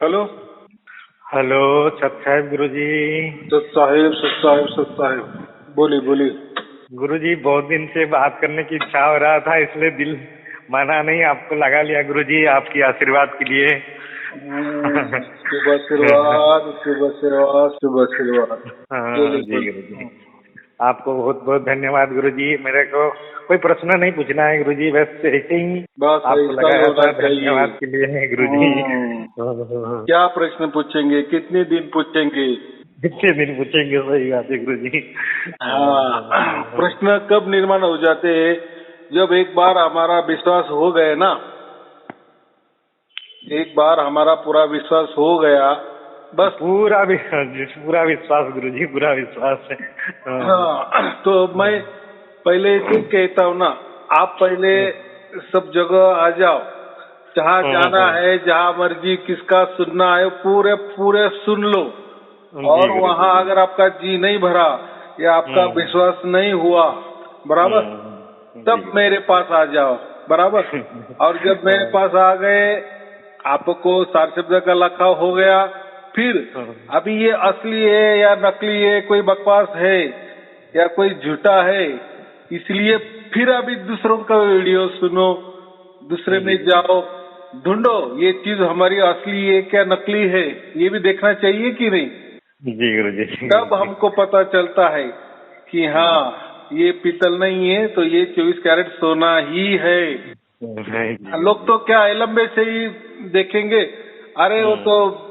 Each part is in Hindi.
हेलो। हेलो सत साहेब गुरुजी। सत साहेब, सत साहेब, सत साहेब, बोलिए बोलिए। गुरुजी बहुत दिन से बात करने की इच्छा हो रहा था, इसलिए दिल माना नहीं, आपको लगा लिया गुरुजी, आपकी आशीर्वाद के लिए। शुभ आशीर्वाद, शुभ आशीर्वाद, शुभ आशीर्वाद। हाँ बोलिए जी गुरुजी, बोलिए। आपको बहुत बहुत धन्यवाद गुरुजी। मेरे को कोई प्रश्न नहीं पूछना है गुरुजी, बस ऐसे ही बस आपको ऐसा ही लगाया होना था, चाहिए। धन्यवाद के लिए गुरुजी। हम्म, क्या प्रश्न पूछेंगे, कितने दिन पूछेंगे? कितने दिन पूछेंगे, सही बात है गुरुजी। हाँ, प्रश्न कब निर्माण हो जाते हैं? जब एक बार हमारा विश्वास हो गए ना, एक बार हमारा पूरा विश्वास हो गया, बस। पूरा विश्वास गुरुजी, पूरा विश्वास है। हाँ, तो मैं पहले से कहता हूँ ना, आप पहले सब जगह आ जाओ, जहाँ जाना है, जहाँ मर्जी किसका सुनना है, पूरे पूरे सुन लो। जी और गुरुजी वहाँ जी। अगर आपका जी नहीं भरा या आपका विश्वास नहीं हुआ, बराबर, जी तब मेरे पास आ जाओ, बराबर। और जब मेरे पास आ गए, आपको सार शब्द का लखा हो गया, फिर अभी ये असली है या नकली है, कोई बकवास है या कोई झूठा है, इसलिए फिर अभी दूसरों का वीडियो सुनो, दूसरे में जाओ, ढूंढो ये चीज हमारी असली है क्या नकली है, ये भी देखना चाहिए कि नहीं? जी गुरुजी जी तब गुरुजी। हमको पता चलता है कि हाँ, ये पीतल नहीं है तो ये 24 कैरेट सोना ही है। जी लोग गुरुजी। तो क्या है, लंबे से ही देखेंगे, अरे वो तो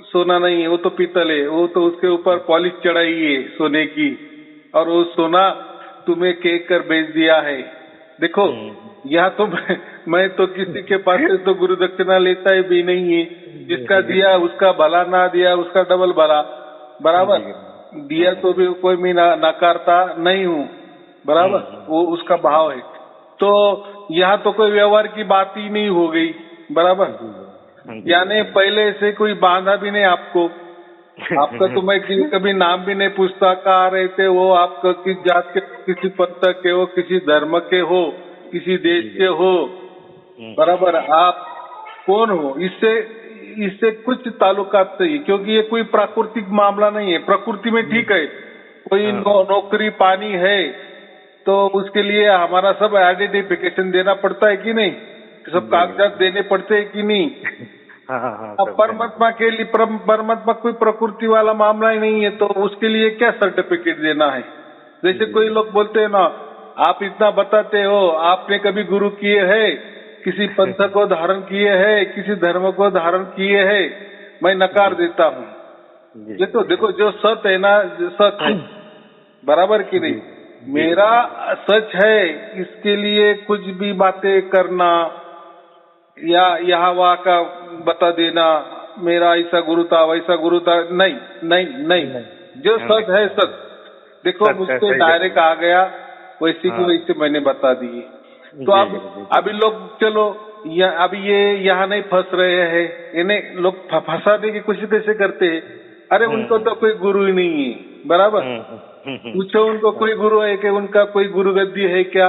सोना नहीं है, वो तो पीतल है, वो तो उसके ऊपर पॉलिश चढ़ाई है सोने की, और वो सोना तुम्हें केक कर बेच दिया है। देखो, यहाँ तो मैं तो किसी के पास से तो गुरु दक्षिणा लेता ही भी नहीं है। जिसका दिया उसका भला, ना दिया उसका डबल भला, बराबर। जी गुरुजी। दिया तो भी कोई मैं नकारता नहीं हूँ, बराबर, वो उसका भाव है। तो यहाँ तो कोई व्यवहार की बात ही नहीं हो गई, बराबर। जी यानी गुरुजी। पहले से कोई बांधा भी नहीं आपको। आपका तो मैं कभी नाम भी नहीं पूछता, कहाँ रहते हो आप, किस जात के, किसी पंथ के हो, किसी धर्म के हो, किसी देश जी के हो, गुरुजी। बराबर। आप कौन हो, इससे इससे कुछ ताल्लुकात नहीं, क्योंकि ये कोई प्राकृतिक मामला नहीं है। प्रकृति में ठीक है, कोई नौकरी पानी है तो उसके लिए हमारा सब आइडेंटिफिकेशन देना पड़ता है कि नहीं, सब जी कागजात गुरुजी। देने पड़ते हैं कि नहीं? हाँ हाँ, अब सब देना परमात्मा के लिए, परमात्मा कोई प्रकृति वाला मामला ही नहीं है, तो उसके लिए क्या सर्टिफिकेट देना है? जैसे कोई पड़ता लोग बोलते हैं ना, आप इतना बताते हो, आपने कभी गुरु किए हैं, किसी पंथ को धारण किए हैं, किसी धर्म को धारण किए हैं, मैं नकार जी देता हूँ। जी देखो गुरुजी। देखो, जो सत है ना, जो सच है, बराबर कि नहीं? जी जी मेरा गुरुजी। सच है, इसके लिए कुछ भी बातें करना या यहाँ वहाँ का बता देना, मेरा ऐसा गुरु था वैसा गुरु था, नहीं नहीं नहीं। नहीं जो नहीं, सच है सच। देखो, सच है, मुझसे सही डायरेक्ट गुरुजी। आ गया, वैसे की हाँ वैसे मैंने बता दिए। तो जी अब गुरुजी जी। अभी लोग, चलो, अभी ये यहाँ नहीं फंस रहे हैं, इन्हें लोग फंसाने की कोशिश कैसे करते हैं? अरे उनको तो कोई गुरु ही नहीं है, बराबर। पूछो उनको, कोई गुरु है कि उनका कोई गुरु गद्दी है क्या?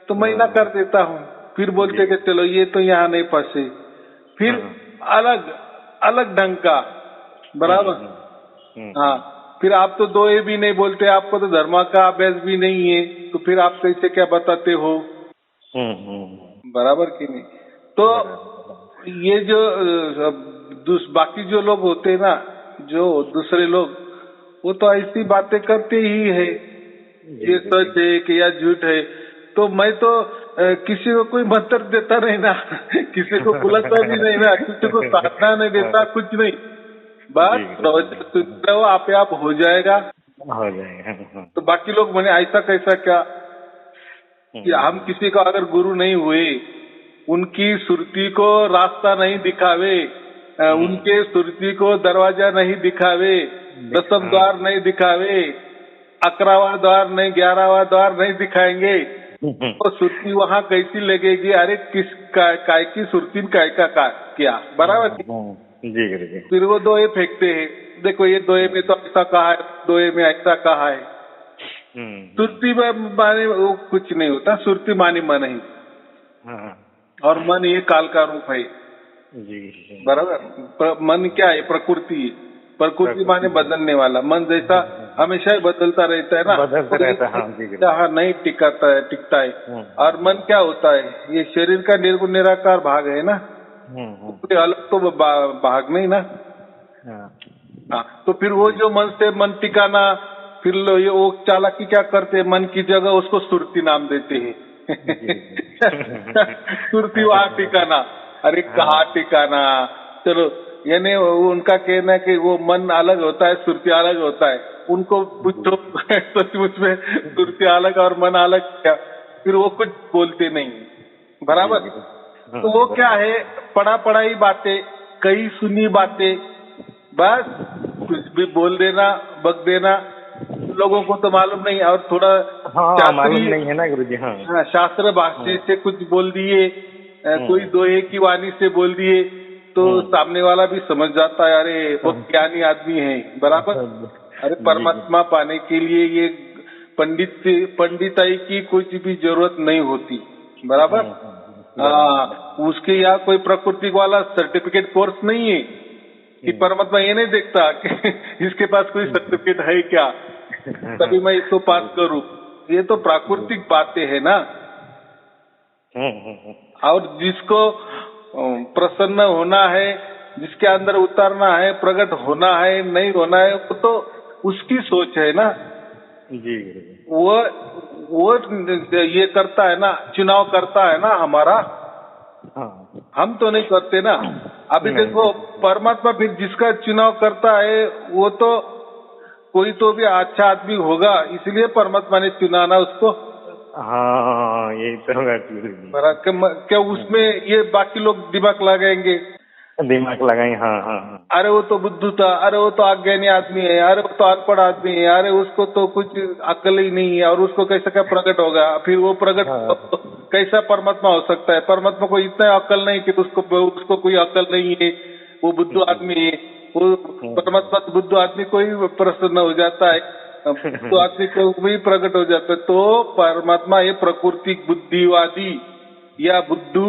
तो मैं ना कर देता हूँ। फिर जी बोलते कि चलो ये तो यहाँ नहीं फंसे। फिर अलग अलग ढंग का, बराबर। हाँ, फिर आप तो दो ये भी नहीं बोलते, आपको तो धर्म का अभ्यास भी नहीं है, तो फिर आप कैसे क्या बताते हो, बराबर कि नहीं? तो बराबर। ये जो बाकी जो लोग होते हैं ना, जो दूसरे लोग, वो तो ऐसी बातें करते ही है, जी ये गुरुजी। सच है कि या झूठ है। तो मैं तो किसी को कोई मंत्र देता नहीं ना, किसी को बुलाता भी नहीं ना, किसी को साधना नहीं देता, कुछ नहीं। बस जी गुरुजी। प्रवचन सुनते रहो, आपे आप हो जाएगा। हो जाएगा। तो बाकी लोग बोले ऐसा कैसा क्या, कि हम किसी को अगर गुरु नहीं हुए, उनकी सुरती को रास्ता नहीं दिखावे, उनके सुरती को दरवाजा नहीं दिखावे, दसम द्वार नहीं दिखावे, 11वां द्वार नहीं, 11वां द्वार नहीं दिखाएंगे, तो सुरती वहां कैसी लगेगी? अरे किस काय की सुरती, काय का क्या, बराबर। जी गुरुजी। फिर वो दोए फेंकते हैं, देखो ये दोए में तो ऐसा कहा है, दोए में ऐसा कहा है। सुरती में माने वो कुछ नहीं होता, सुरती माने मन ही, और मन ये काल का रूप है। जी। बराबर। मन क्या है? प्रकृति है। प्रकृति माने बदलने वाला। मन जैसा हमेशा ही बदलता रहता है ना, बदलता तो रहता है, हाँ जी गुरुजी। जहाँ नहीं टिकता है। और मन क्या होता है? ये शरीर का निर्गुण निराकार भाग है ना, कोई अलग तो भाग नहीं ना। हाँ, तो फिर वो जो मन से मन टिकाना, फिर ये वो चालाकी क्या करते हैं, मन की जगह उसको सुरती नाम देते हैं। सुरती वहां टिकाना। अरे कहाँ टिकाना? चलो, यानी उनका कहना है कि वो मन अलग होता है, सुरती अलग होता है। उनको पूछो सचमुच में सुरती अलग और मन अलग क्या? फिर वो कुछ बोलते नहीं। बराबर। तो वो क्या है? पढ़ाई बातें, कई सुनी बातें, बस कुछ भी बोल देना, बक देना। लोगों को तो मालूम नहीं, और थोड़ा मालूम शास्त्रीय, नहीं है ना गुरुजी। हाँ, शास्त्र भाष्य से कुछ बोल दिए, कोई दोहे की वाणी से बोल दिए, तो सामने वाला भी समझ जाता है, अरे बहुत ज्ञानी आदमी है। बराबर। अरे परमात्मा पाने के लिए ये पंडिताई की कुछ भी जरूरत नहीं होती। बराबर। उसके यहाँ कोई प्रकृति वाला सर्टिफिकेट कोर्स नहीं है कि परमात्मा ये नहीं देखता कि इसके पास कोई सर्टिफिकेट है क्या, तभी मैं इसको पास करूं। ये तो प्राकृतिक बातें है ना। और जिसको प्रसन्न होना है, जिसके अंदर उतरना है, प्रकट होना है, नहीं होना है, वो तो उसकी सोच है ना जी। वो ये करता है ना, चुनाव करता है ना हमारा। हम तो नहीं करते ना। अभी देखो, परमात्मा फिर जिसका चुनाव करता है वो तो कोई तो भी अच्छा आदमी होगा, इसलिए परमात्मा ने चुना ना उसको। हाँ, यही तो बात है। क्या उसमें ये बाकी लोग दिमाग लगाएंगे? दिमाग लगाए। हाँ। अरे वो तो बुद्धू था, अरे वो तो अज्ञानी आदमी है, अरे वो तो अनपढ़ आदमी है, अरे उसको तो कुछ अक्ल ही नहीं है, और उसको कैसे क्या प्रकट होगा? फिर वो प्रकट कैसा परमात्मा हो सकता है? परमात्मा को इतना अक्ल नहीं कि उसको कोई अक्ल नहीं है, वो बुद्धू आदमी है। वो परमात्मा बुद्धू आदमी को ही प्रसन्न हो जाता है, बुद्धू आदमी को भी प्रकट हो जाता है। तो परमात्मा ये प्रकृति बुद्धिवादी या बुद्धू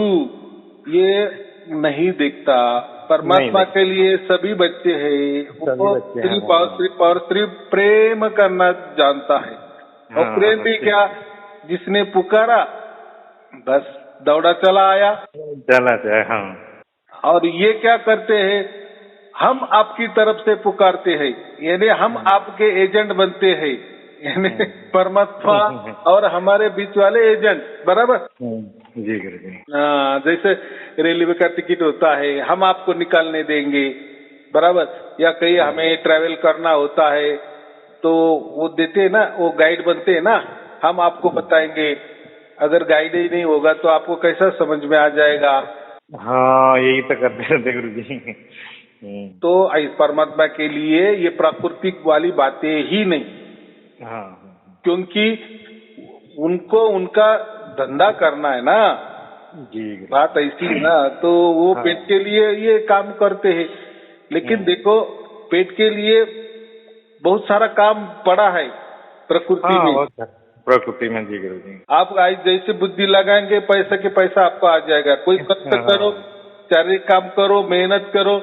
ये नहीं देखता। परमात्मा के लिए सभी बच्चे हैं। वो सिर्फ और सिर्फ प्रेम करना जानता है। और प्रेम भी क्या? जिसने पुकारा बस दौड़ा चला आया। हाँ। और ये क्या करते हैं? हम आपकी तरफ से पुकारते हैं, यानी हम आपके एजेंट बनते हैं, यानी परमात्मा और हमारे बीच वाले एजेंट। बराबर। जी गुरुजी। जैसे रेलवे का टिकट होता है, हम आपको निकालने देंगे। बराबर। या कहीं हमें ट्रैवल करना होता है तो वो देते हैं ना, वो गाइड बनते हैं ना, हम आपको बताएंगे। अगर गाइड ही नहीं होगा तो आपको कैसा समझ में आ जाएगा? हाँ, यही तो करते रहते गुरुजी। तो इस परमात्मा के लिए ये प्राकृतिक वाली बातें ही नहीं। क्योंकि उनको उनका धंधा करना है ना। जी। बात ऐसी है ना, तो वो पेट के लिए ये काम करते हैं। लेकिन देखो, पेट के लिए बहुत सारा काम पड़ा है प्रकृति में। प्रकृति में। जी गुरुजी। आप आज जैसे बुद्धि लगाएंगे, पैसा के पैसा आपको आ जाएगा। कोई कष्ट करो, शारीरिक काम करो, मेहनत करो,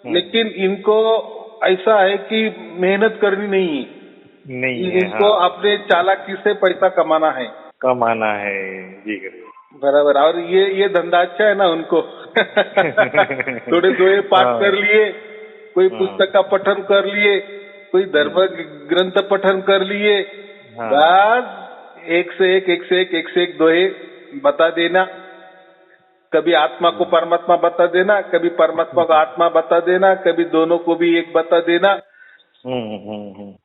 लेकिन इनको ऐसा है कि मेहनत करनी नहीं है। इनको अपने चालाकी से पैसा कमाना है। जी गुरुजी। बराबर। और ये धंधा अच्छा है ना उनको। थोड़े दोहे पाठ कर लिए, कोई पुस्तक का पठन कर लिए, कोई धर्म ग्रंथ पठन कर लिए, बस एक से एक दोहे बता देना। कभी आत्मा को परमात्मा बता देना, कभी परमात्मा को आत्मा बता देना, कभी दोनों को भी एक बता देना,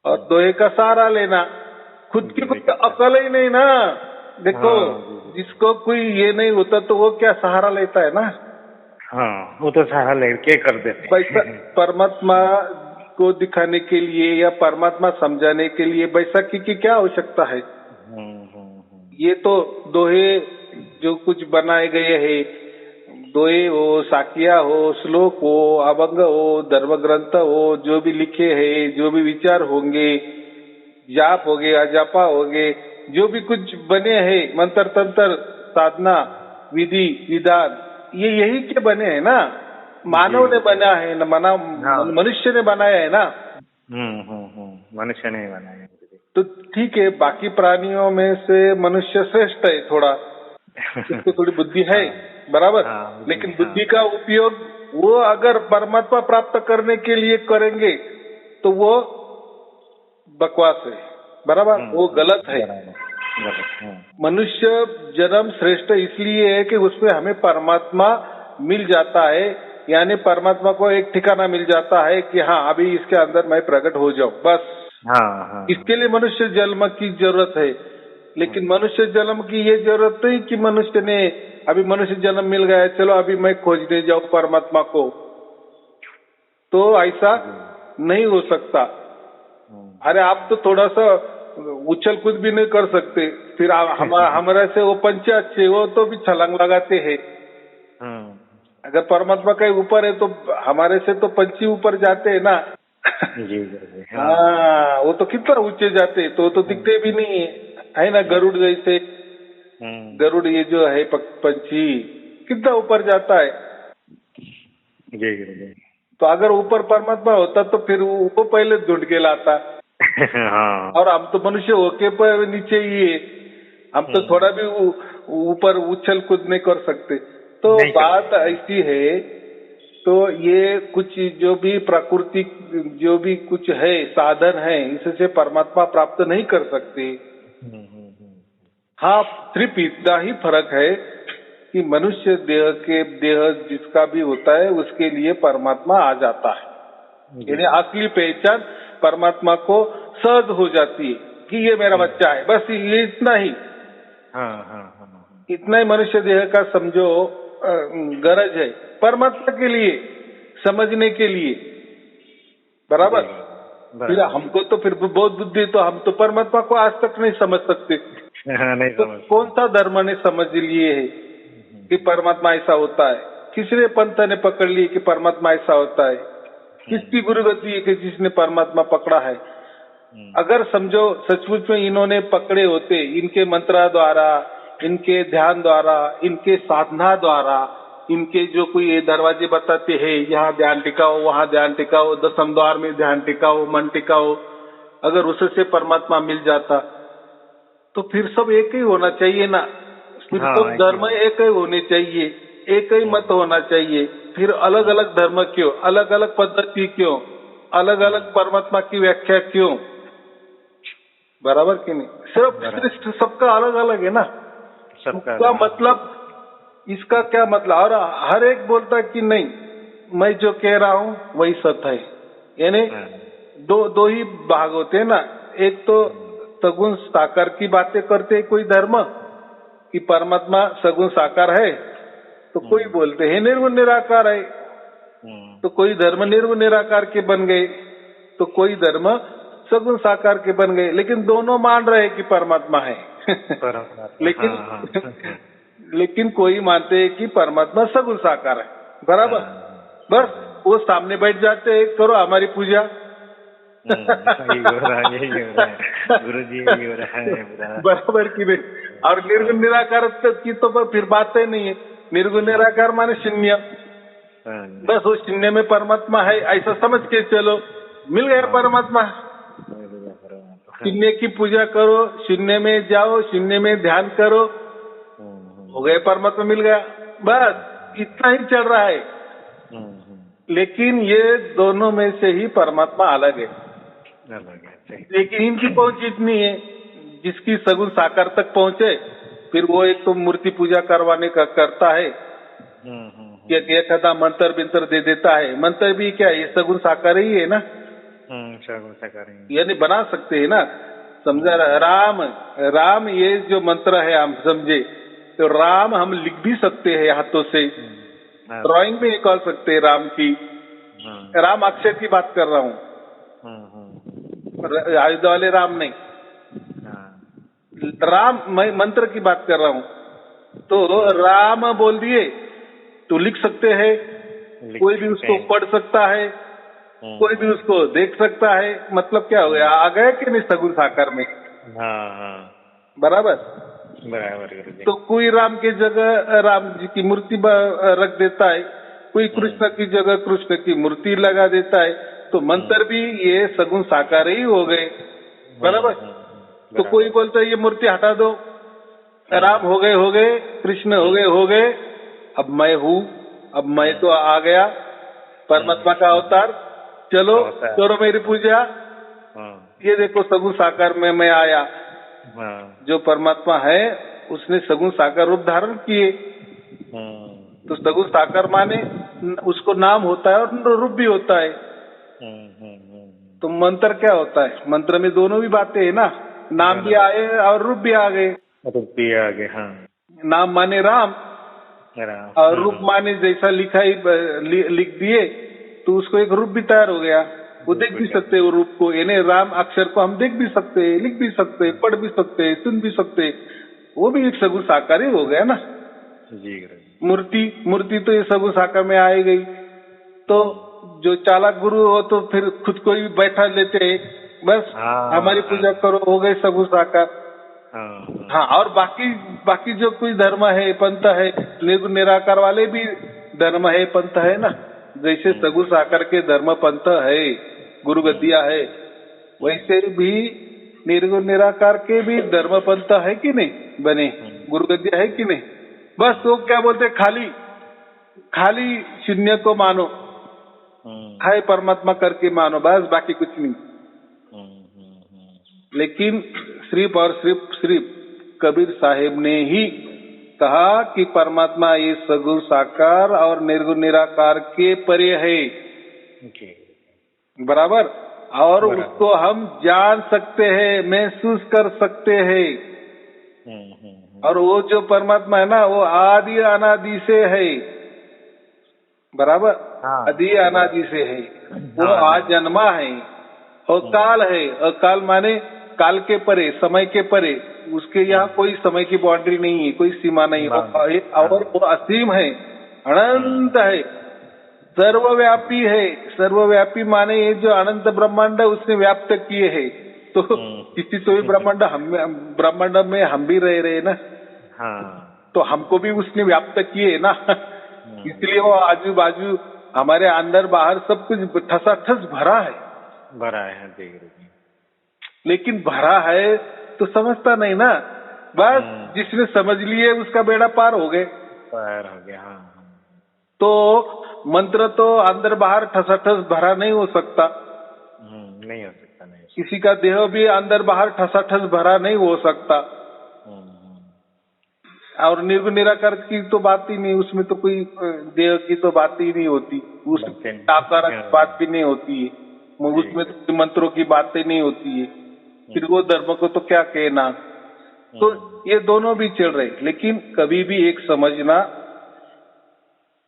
और दोहे का सहारा लेना। खुद की कुछ अकल ही नहीं ना। देखो, जिसको कोई ये नहीं होता तो वो क्या सहारा लेता है ना। वो तो सहारा लेके कर देते। पैसा परमात्मा को दिखाने के लिए या परमात्मा समझाने के लिए बैसाखी की क्या आवश्यकता है? ये तो दोहे जो कुछ बनाए गए हैं, दोहे हो, साखिया हो, श्लोक हो, अभंग हो, धर्म ग्रंथ हो, जो भी लिखे हैं, जो भी विचार होंगे, जाप हो गए, अजापा हो गए, जो भी कुछ बने हैं, मंत्र तंत्र, साधना, विधि विधान, ये यही के बने हैं ना, मानव ने बना है ना, मनुष्य ने बनाया है ना। मनुष्य ने बनाया। तो ठीक है, बाकी प्राणियों में से मनुष्य श्रेष्ठ है थोड़ा, उसको थोड़ी बुद्धि है, बराबर। लेकिन बुद्धि का उपयोग वो अगर परमात्मा प्राप्त करने के लिए करेंगे तो वो बकवास है, बराबर, वो गलत है। मनुष्य जन्म श्रेष्ठ इसलिए है कि उसमें हमें परमात्मा मिल जाता है, यानी परमात्मा को एक ठिकाना मिल जाता है कि हाँ अभी इसके अंदर मैं प्रकट हो जाऊं, बस। इसके लिए मनुष्य जन्म की जरूरत है। लेकिन मनुष्य जन्म की ये जरूरत नहीं कि मनुष्य ने अभी मनुष्य जन्म मिल गया है, चलो अभी मैं खोजने जाऊं परमात्मा को, तो ऐसा नहीं हो सकता। अरे आप तो थोड़ा सा उछल कूद भी नहीं कर सकते, फिर हमारे से वो पंछी अच्छे, वो तो भी छलांग लगाते हैं। अगर परमात्मा कहीं ऊपर है तो हमारे से तो पंछी ऊपर जाते हैं ना। हाँ, वो तो कितना ऊंचे जाते, तो दिखते भी नहीं है ना, गरुड़ जैसे। गरुड़ ये जो है पंछी कितना ऊपर जाता है। तो अगर ऊपर परमात्मा होता तो फिर वो पहले ढूंढ के लाता। और हम तो मनुष्य होके पर नीचे ही है, हम तो थोड़ा भी ऊपर उछल कूद नहीं कर सकते। तो बात ऐसी है, तो ये कुछ जो भी प्रकृति जो भी कुछ है साधन है, इससे परमात्मा प्राप्त नहीं कर सकते। हाँ, सिर्फ इतना ही फर्क है कि मनुष्य देह जिसका भी होता है उसके लिए परमात्मा आ जाता है, यानी असली पहचान परमात्मा को सहज हो जाती है कि ये मेरा बच्चा है, बस ये इतना ही। इतना ही मनुष्य देह का समझो गरज है परमात्मा के लिए, समझने के लिए, बराबर। फिर हमको तो फिर बहुत बुद्धि, तो हम तो परमात्मा को आज तक नहीं समझ सकते। तो कौन सा धर्म ने समझ लिए है कि परमात्मा ऐसा होता है? किसने पंथ ने पकड़ लिए कि परमात्मा ऐसा होता है? किसकी गुरुगति है कि जिसने परमात्मा पकड़ा है? अगर समझो सचमुच में इन्होंने पकड़े होते, इनके मंत्रा द्वारा, इनके ध्यान द्वारा, इनके साधना द्वारा, इनके जो कोई ये दरवाजे बताते हैं, यहाँ ध्यान टिकाओ, वहाँ ध्यान टिकाओ, दसम द्वार में ध्यान टिकाओ, मन टिकाओ, अगर उससे परमात्मा मिल जाता तो फिर सब एक ही होना चाहिए ना। फिर सब धर्म एक ही होने चाहिए, एक ही मत होना चाहिए। फिर अलग अलग धर्म क्यों, अलग अलग पद्धति क्यों, अलग अलग परमात्मा की व्याख्या क्यों, बराबर कि नहीं? सिर्फ सबका अलग अलग है ना, सबका मतलब, इसका क्या मतलब? और हर एक बोलता कि नहीं, मैं जो कह रहा हूँ वही सत्य है। यानी दो ही भाग होते हैं ना, एक तो सगुण साकार की बातें करते हैं कोई धर्म कि परमात्मा सगुण साकार है, तो कोई बोलते हैं निर्गुण निराकार है, तो कोई धर्म निर्गुण निराकार के बन गए, तो कोई धर्म सगुण साकार के बन गए। लेकिन दोनों मान रहे कि परमात्मा है। लेकिन कोई मानते हैं कि परमात्मा सगुण साकार है, बराबर। बस वो सामने बैठ जाते हैं, करो हमारी पूजा। यही हो रहा है गुरुजी, यही हो रहा है बराबर की नहीं। और निर्गुण निराकार की तो फिर बात ही नहीं है। निर्गुण निराकार माने शून्य, बस वो शून्य में परमात्मा है ऐसा समझ के चलो, मिल गया परमात्मा। शून्य की पूजा करो, शून्य में जाओ, शून्य में ध्यान करो, हो गए परमात्मा, मिल गया, बस इतना ही चल रहा है। लेकिन ये दोनों में से ही परमात्मा अलग है। लेकिन इनकी पहुंच इतनी है, जिसकी सगुण साकार तक पहुंचे, फिर वो एक तो मूर्ति पूजा करवाने का करता है, एक आधा मंत्र बिंतर दे देता है। मंत्र भी क्या, ये सगुण साकार ही है ना, सगुण साकार ही, यानी बना सकते हैं ना। समझा, राम ये जो मंत्र है हम समझे, तो राम हम लिख भी सकते हैं हाथों से, ड्राइंग भी निकाल सकते हैं राम की। राम अक्षर की बात कर रहा हूँ, आयुध वाले राम नहीं, राम मैं मंत्र की बात कर रहा हूँ। तो राम बोल दिए तो लिख सकते हैं, कोई भी उसको पढ़ सकता है, कोई भी उसको देख सकता है। मतलब क्या हो गया, आ गया कि नहीं सगुण साकार में, बराबर। बराबर गुरुजी। तो कोई राम की जगह राम जी की मूर्ति रख देता है, कोई कृष्ण की जगह कृष्ण की मूर्ति लगा देता है, तो मंत्र भी ये सगुण साकार ही हो गए, बराबर। तो कोई बोलता है ये मूर्ति हटा दो, राम हो गए, कृष्ण हो गए, अब मैं हूँ, अब मैं तो आ गया परमात्मा का अवतार, चलो करो मेरी पूजा, ये देखो सगुण साकार में मैं आया। जो परमात्मा है उसने सगुण साकार रूप धारण किए, तो सगुण साकार माने उसको नाम होता है और रूप भी होता है। तो मंत्र क्या होता है? मंत्र में दोनों भी बातें है ना, नाम भी आए और रूप भी आ गए। रूप भी आ गए, हाँ। नाम माने राम और रूप माने जैसा लिखा ही लिख दिए तो उसको एक रूप भी तैयार हो गया। वो देख भी सकते हैं वो रूप को, यानी राम अक्षर को हम देख भी सकते हैं, लिख भी सकते हैं, पढ़ भी सकते हैं, सुन भी सकते हैं, वो भी एक सगुण साकार ही हो गया ना जी। मूर्ति तो ये सगुण साकार में आ गई। तो जो चालाक गुरु हो तो फिर खुद को ही बैठा लेते हैं, बस हमारी पूजा करो, हो गए सगुण साकार। हाँ, और बाकी जो कोई धर्म है, पंथ है, निर्गुण निराकार वाले भी धर्म है, पंथ है ना। जैसे सगुण साकार के धर्म पंथ है, गुरु गद्दिया है, वैसे भी निर्गुण निराकार के भी धर्म पंथ है कि नहीं बने, गुरु गद्दिया है कि नहीं। बस तो क्या बोलते, खाली शून्य को मानो, है परमात्मा करके मानो, बस बाकी कुछ नहीं। लेकिन सिर्फ और सिर्फ कबीर साहेब ने ही कहा कि परमात्मा ये सगुण साकार और निर्गुण निराकार के परे है, बराबर। और उसको हम जान सकते हैं, महसूस कर सकते हैं। और वो जो परमात्मा है ना, वो आदि अनादि से है, बराबर। आदि अनादि से है, वो आज जन्मा है। और काल है, और काल माने काल के परे, समय के परे, उसके यहाँ कोई समय की बाउंड्री नहीं है, कोई सीमा नहीं है, और वो असीम है, अनंत है, सर्वव्यापी है। सर्वव्यापी माने ये जो अनंत ब्रह्मांड उसने व्याप्त किए है, तो किसी तो भी ब्रह्मांड में हम भी रह रहे ना, तो हमको भी उसने व्याप्त किए ना, इसलिए वो आजू बाजू हमारे अंदर बाहर सब कुछ ठसाठस भरा है। लेकिन भरा है तो समझता नहीं ना, बस जिसने समझ लिए उसका बेड़ा पार हो गए। तो मंत्र तो अंदर बाहर ठसाठस भरा नहीं हो सकता, नहीं हो सकता, नहीं। किसी का देह भी अंदर बाहर ठसाठस भरा नहीं हो सकता। और निर्गुण निराकार की तो बात ही नहीं, उसमें तो कोई देह की तो बात ही नहीं होती, उस आकार की बात भी नहीं होती है, उसमें तो मंत्रों की बातें नहीं होती है, फिर वो धर्म को तो क्या कहना। तो ये दोनों भी चल रहे, लेकिन कभी भी एक समझना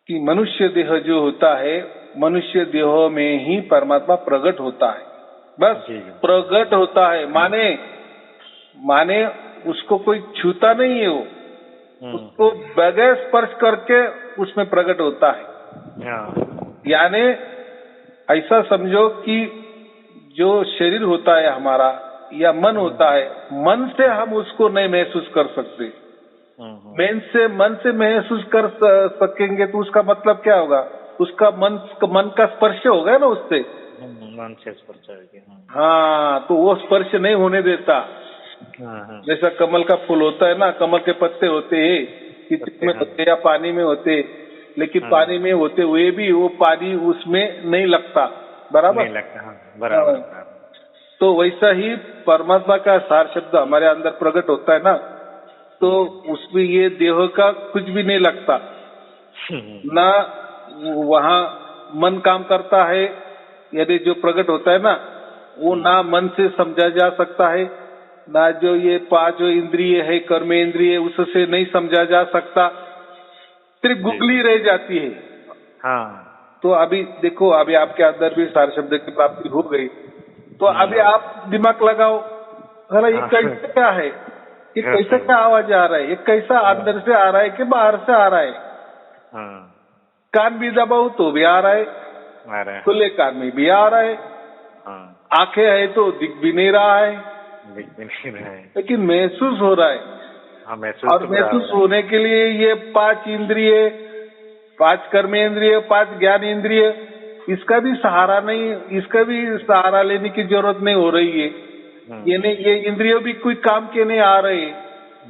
कि मनुष्य देह जो होता है, मनुष्य देह में ही परमात्मा प्रकट होता है, बस प्रकट होता है, माने उसको कोई छूता नहीं है, वो उसको बगैर स्पर्श करके उसमें प्रकट होता है। यानी ऐसा समझो कि जो शरीर होता है हमारा या मन होता है, मन से हम उसको नहीं महसूस कर सकते। मन से महसूस कर सकेंगे तो उसका मतलब क्या होगा, उसका मन का स्पर्श होगा ना उससे, मन से स्पर्श होगा। हाँ, तो वो स्पर्श नहीं होने देता। जैसा कमल का फूल होता है ना, कमल के पत्ते होते हैं, किसी में होते या पानी में होते, लेकिन पानी में होते हुए भी वो पानी उसमें नहीं लगता, बराबर। बराबर। तो वैसा ही परमात्मा का सार शब्द हमारे अंदर प्रकट होता है ना, तो उसमें ये देह का कुछ भी नहीं लगता ना, वहाँ मन काम करता है। यदि जो प्रकट होता है ना, वो ना मन से समझा जा सकता है, ना जो ये पांच इंद्रिय है, कर्म इंद्रिय, उससे नहीं समझा जा सकता, सिर्फ गुगली रह जाती है। तो अभी देखो, अभी आपके अंदर भी सार शब्द की प्राप्ति हो गई, तो अभी आप दिमाग लगाओ, अरे ये कैसे क्या है, ये कैसे क्या आवाज आ रहा है, ये कैसा अंदर से आ रहा है कि बाहर से आ रहा है। कान भी दबाओ तो भी आ रहा है, खुले कान में भी आ रहा है, आंखें है तो दिख भी नहीं रहा है, लेकिन महसूस हो रहा है। हाँ महसूस और तो पूरा महसूस हो होने के लिए ये 5 इंद्रिय, 5 कर्मेंद्रिय, 5 ज्ञान इंद्रिय, इसका भी सहारा नहीं, इसका भी सहारा लेने की जरूरत नहीं हो रही है। ये नहीं, ये इंद्रियों भी कोई काम के नहीं आ रहे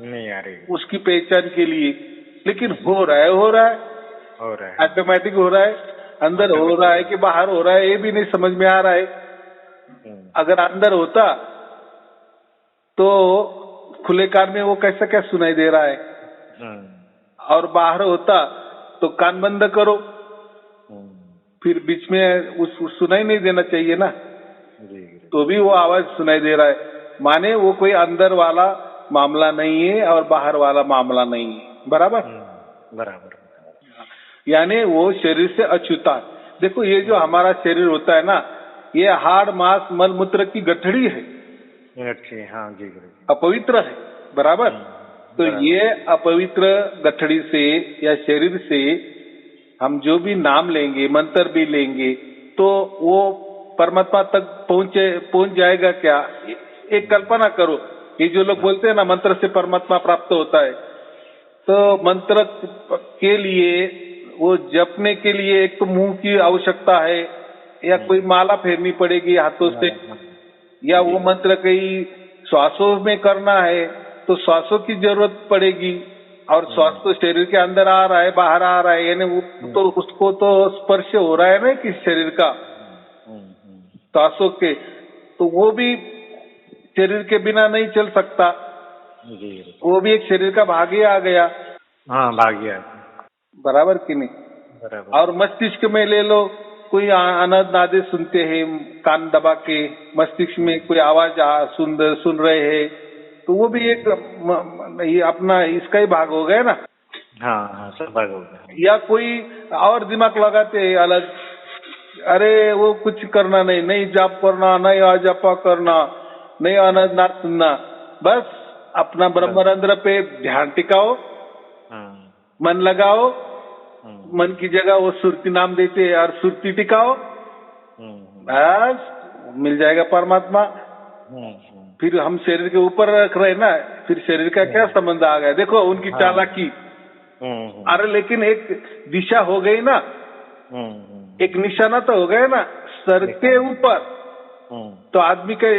नहीं आ रही, उसकी पहचान के लिए, लेकिन हो रहा है हो रहा है, ऑटोमेटिक हो रहा है, अंदर हो रहा है कि बाहर हो रहा है ये भी नहीं समझ में आ रहा है। अगर अंदर होता तो खुले कान में वो कैसा क्या सुनाई दे रहा है, और बाहर होता तो कान बंद करो, फिर बीच में उस सुनाई नहीं देना चाहिए ना, तो भी वो आवाज सुनाई दे रहा है, माने वो कोई अंदर वाला मामला नहीं है और बाहर वाला मामला नहीं है, बराबर। बराबर, यानी वो शरीर से अछूता। देखो ये जो हमारा शरीर होता है ना, ये हाड़ मांस मल मूत्र की गठड़ी है, अच्छी, हाँ जी गुरु जी, अपवित्र है, बराबर। तो ये अपवित्र गठड़ी से या शरीर से हम जो भी नाम लेंगे, मंत्र भी लेंगे, तो वो परमात्मा तक पहुंच जाएगा क्या? एक कल्पना करो, ये जो लोग बोलते हैं ना मंत्र से परमात्मा प्राप्त होता है, तो मंत्र के लिए वो जपने के लिए एक तो मुंह की आवश्यकता है, या कोई माला फेरनी पड़ेगी हाथों से, या वो मंत्र कई श्वासों में करना है तो श्वासों की जरूरत पड़ेगी, और श्वास तो शरीर के अंदर आ रहा है बाहर आ रहा है, यानी वो तो उसको तो स्पर्श हो रहा है ना कि शरीर का श्वासों के, तो वो भी शरीर के बिना नहीं चल सकता, वो भी एक शरीर का भाग ही आ गया। हाँ भाग गया, बराबर कि नहीं? बराबर। और मस्तिष्क में ले लो, कोई आनंद नादे सुनते हैं, कान दबा के मस्तिष्क में कोई आवाज सुन रहे हैं, तो वो भी एक ये अपना इसका ही भाग हो गया ना। हाँ हाँ सब भाग हो गया। या कोई और दिमाग लगाते हैं अलग, अरे वो कुछ करना नहीं जाप करना, नहीं आजपा करना, नहीं आनंद नाद सुनना, बस अपना ब्रह्मरंध्र पे ध्यान टिकाओ, मन लगाओ, मन की जगह वो सुरती नाम देते हैं और सुरती टिकाओ, बस मिल जाएगा परमात्मा। फिर हम शरीर के ऊपर रख रहे ना, फिर शरीर का क्या संबंध आ गया? देखो उनकी चालाकी। अरे लेकिन एक दिशा हो गई ना, एक निशाना तो हो गया ना सर के ऊपर, तो आदमी के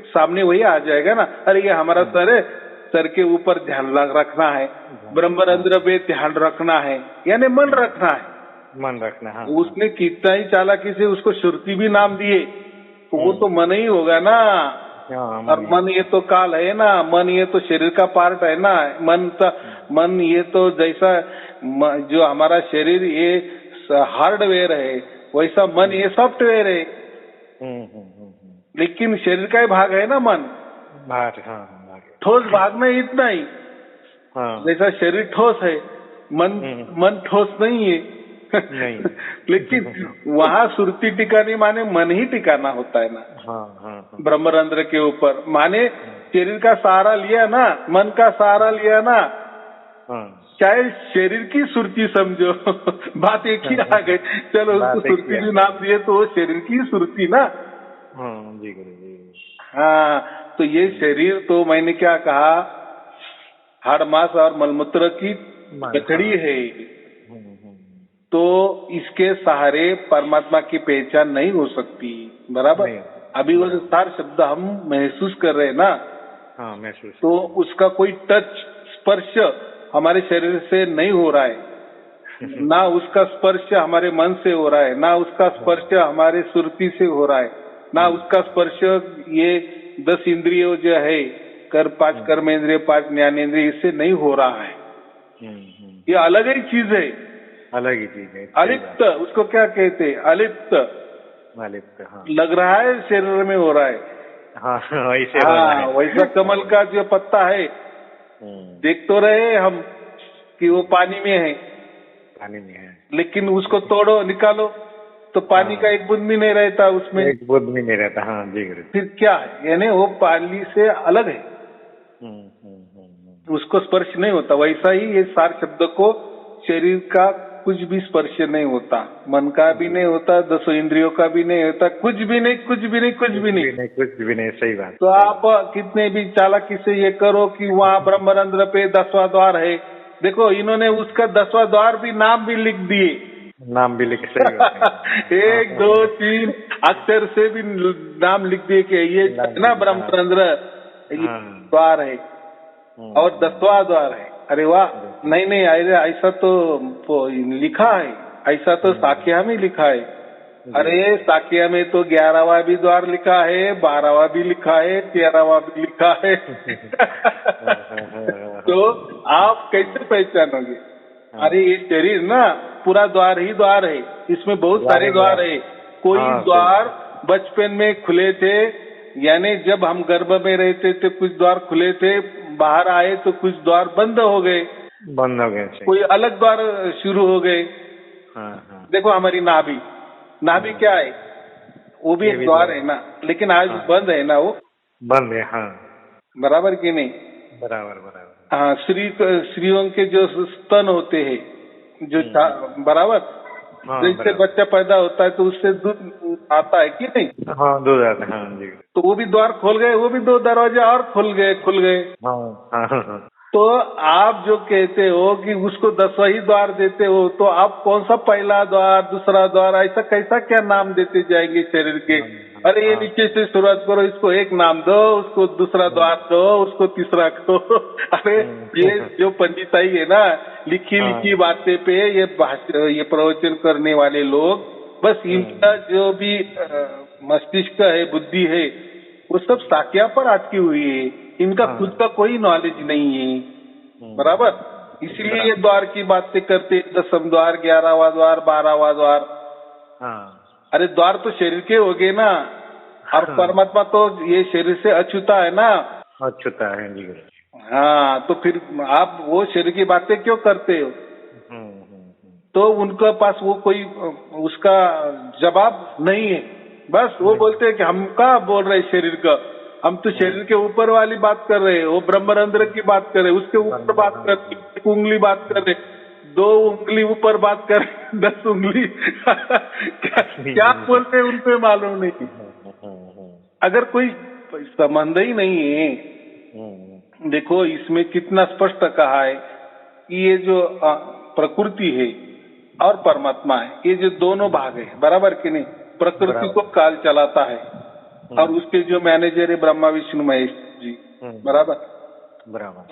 सामने वही आ जाएगा ना, अरे ये हमारा सर है, सर के ऊपर ध्यान रखना है, ब्रह्मरंध्र पे ध्यान रखना है, यानी मन रखना है, मन रखना। हाँ, उसने कितना ही चालाकी से उसको श्रुति भी नाम दिए, तो वो तो मन ही होगा ना। और मन ये तो काल है ना, मन ये तो शरीर का पार्ट है ना, मन ये तो जैसा जो हमारा शरीर ये हार्डवेयर है, वैसा मन ये सॉफ्टवेयर है। लेकिन शरीर का ही भाग है ना मन, ठोस भाग में इतना ही, जैसा शरीर ठोस है, मन ठोस नहीं है। नहीं। लेकिन वहाँ सुरती टिकानी माने मन ही टिकाना होता है ना, ब्रह्मरंध्र के ऊपर, माने शरीर का सहारा लिया ना, मन का सहारा लिया ना, चाहे शरीर की सुरती समझो, बात एक ही आ गई, चलो उसको सुरती भी नाम दिए तो वो शरीर की सुरती ना। जी गुरु। हाँ, तो ये शरीर तो मैंने क्या कहा, हाड़ मांस और मलमूत्र की गठड़ी है, तो इसके सहारे परमात्मा की पहचान नहीं हो सकती, बराबर। अभी वो जो 4 शब्द हम महसूस कर रहे हैं ना, महसूस, तो उसका कोई टच स्पर्श हमारे शरीर से नहीं हो रहा है, ना उसका स्पर्श हमारे मन से हो रहा है, ना उसका स्पर्श हमारे सुरती से हो रहा है, ना उसका स्पर्श ये 10 इंद्रियों जो है, 5 कर्मेंद्रिय 5 ज्ञानेंद्रिय, इससे नहीं हो रहा है। ये अलग ही चीज है, अलग ही चीज है। अलिप्त, उसको क्या कहते हैं? अलिप्त। हाँ। लग रहा है शरीर में हो रहा है, वैसे हो रहा है। वैसा कमल का जो पत्ता है, देख तो रहे हम कि वो पानी में है, लेकिन उसको तोड़ो निकालो तो पानी का एक बूंद भी नहीं रहता उसमें, एक बूंद भी नहीं रहता। हाँ जी गुरु। फिर क्या है? यानी वो पानी से अलग है, उसको स्पर्श नहीं होता। वैसा ही ये 4 शब्द को शरीर का कुछ भी स्पर्श नहीं होता, मन का भी नहीं होता, 10 इंद्रियों का भी नहीं होता, कुछ भी नहीं, कुछ भी नहीं, कुछ भी नहीं। कुछ भी नहीं, सही बात। तो आप कितने भी चालाकी से ये करो कि वहाँ ब्रह्मरंध्र पे 10वां द्वार है, देखो इन्होंने उसका 10वां द्वार भी नाम भी लिख दिए, नाम भी लिख, सही बात है। 1 2 3 अक्षर से भी नाम लिख दिए कि ये ना ब्रह्मरंध्र द्वार है और 10वां द्वार है। अरे वाह, नहीं नहीं, ऐसा तो लिखा है, ऐसा तो साख्या में लिखा है। अरे साख्या में तो 11वां भी द्वार लिखा है, 12वां भी लिखा है, 13वां भी लिखा है। तो आप कैसे पहचानोगे? अरे ये शरीर ना पूरा द्वार ही द्वार है, इसमें बहुत सारे द्वार है। कोई द्वार बचपन में खुले थे, यानी जब हम गर्भ में रहते थे कुछ द्वार खुले थे, बाहर आए तो कुछ द्वार बंद हो गए, कोई अलग द्वार शुरू हो गए। देखो हमारी नाभि क्या है, वो भी एक द्वार है ना, लेकिन आज बंद है ना, वो बंद है। हाँ, बराबर कि नहीं? बराबर। हाँ, स्त्रियों के जो स्तन होते हैं, जो बराबर, जैसे बच्चा पैदा होता है तो उससे दूध आता है कि नहीं? हाँ, दूध आता है। हाँ जी। तो वो भी द्वार खोल गए, वो भी 2 दरवाजे और खुल गए। हाँ। तो आप जो कहते हो कि उसको 10वां ही द्वार देते हो, तो आप कौन सा पहला द्वार, दूसरा द्वार, ऐसा कैसा क्या नाम देते जाएंगे शरीर के? अरे ये नीचे से शुरुआत करो, इसको एक नाम दो, उसको दूसरा द्वार दो, उसको तीसरा करो। अरे ये जो पंडिताई है ना, लिखी बातें पे ये प्रवचन करने वाले लोग, बस इनका जो भी मस्तिष्क है, बुद्धि है, वो सब साख्या पर अटकी हुई है, इनका खुद का कोई नॉलेज नहीं है। बराबर, इसीलिए ये द्वार की बातें करते, 10वां द्वार, 11वां द्वार, 12वां द्वार। अरे द्वार तो शरीर के हो गए ना, और परमात्मा तो ये शरीर से अछूता है ना। अछूता है जी। हाँ, तो फिर आप वो शरीर की बातें क्यों करते हो? तो उनके पास वो कोई उसका जवाब नहीं है। बस वो बोलते हैं कि हम क्या बोल रहे शरीर का, हम तो शरीर के ऊपर वाली बात कर रहे हैं, वो ब्रह्मरंध्र की बात कर रहे, उसके ऊपर बात कर रहे, 1 उंगली बात कर रहे, 2 उंगली ऊपर बात कर रहे, 10 उंगली क्या बोलते हैं उनको मालूम नहीं। अगर कोई संबंध ही नहीं है, देखो इसमें कितना स्पष्ट कहा है कि ये जो प्रकृति है और परमात्मा है, ये जो दोनों भाग है, बराबर कि नहीं? प्रकृति को काल चलाता है और उसके जो मैनेजर है ब्रह्मा विष्णु महेश जी, बराबर।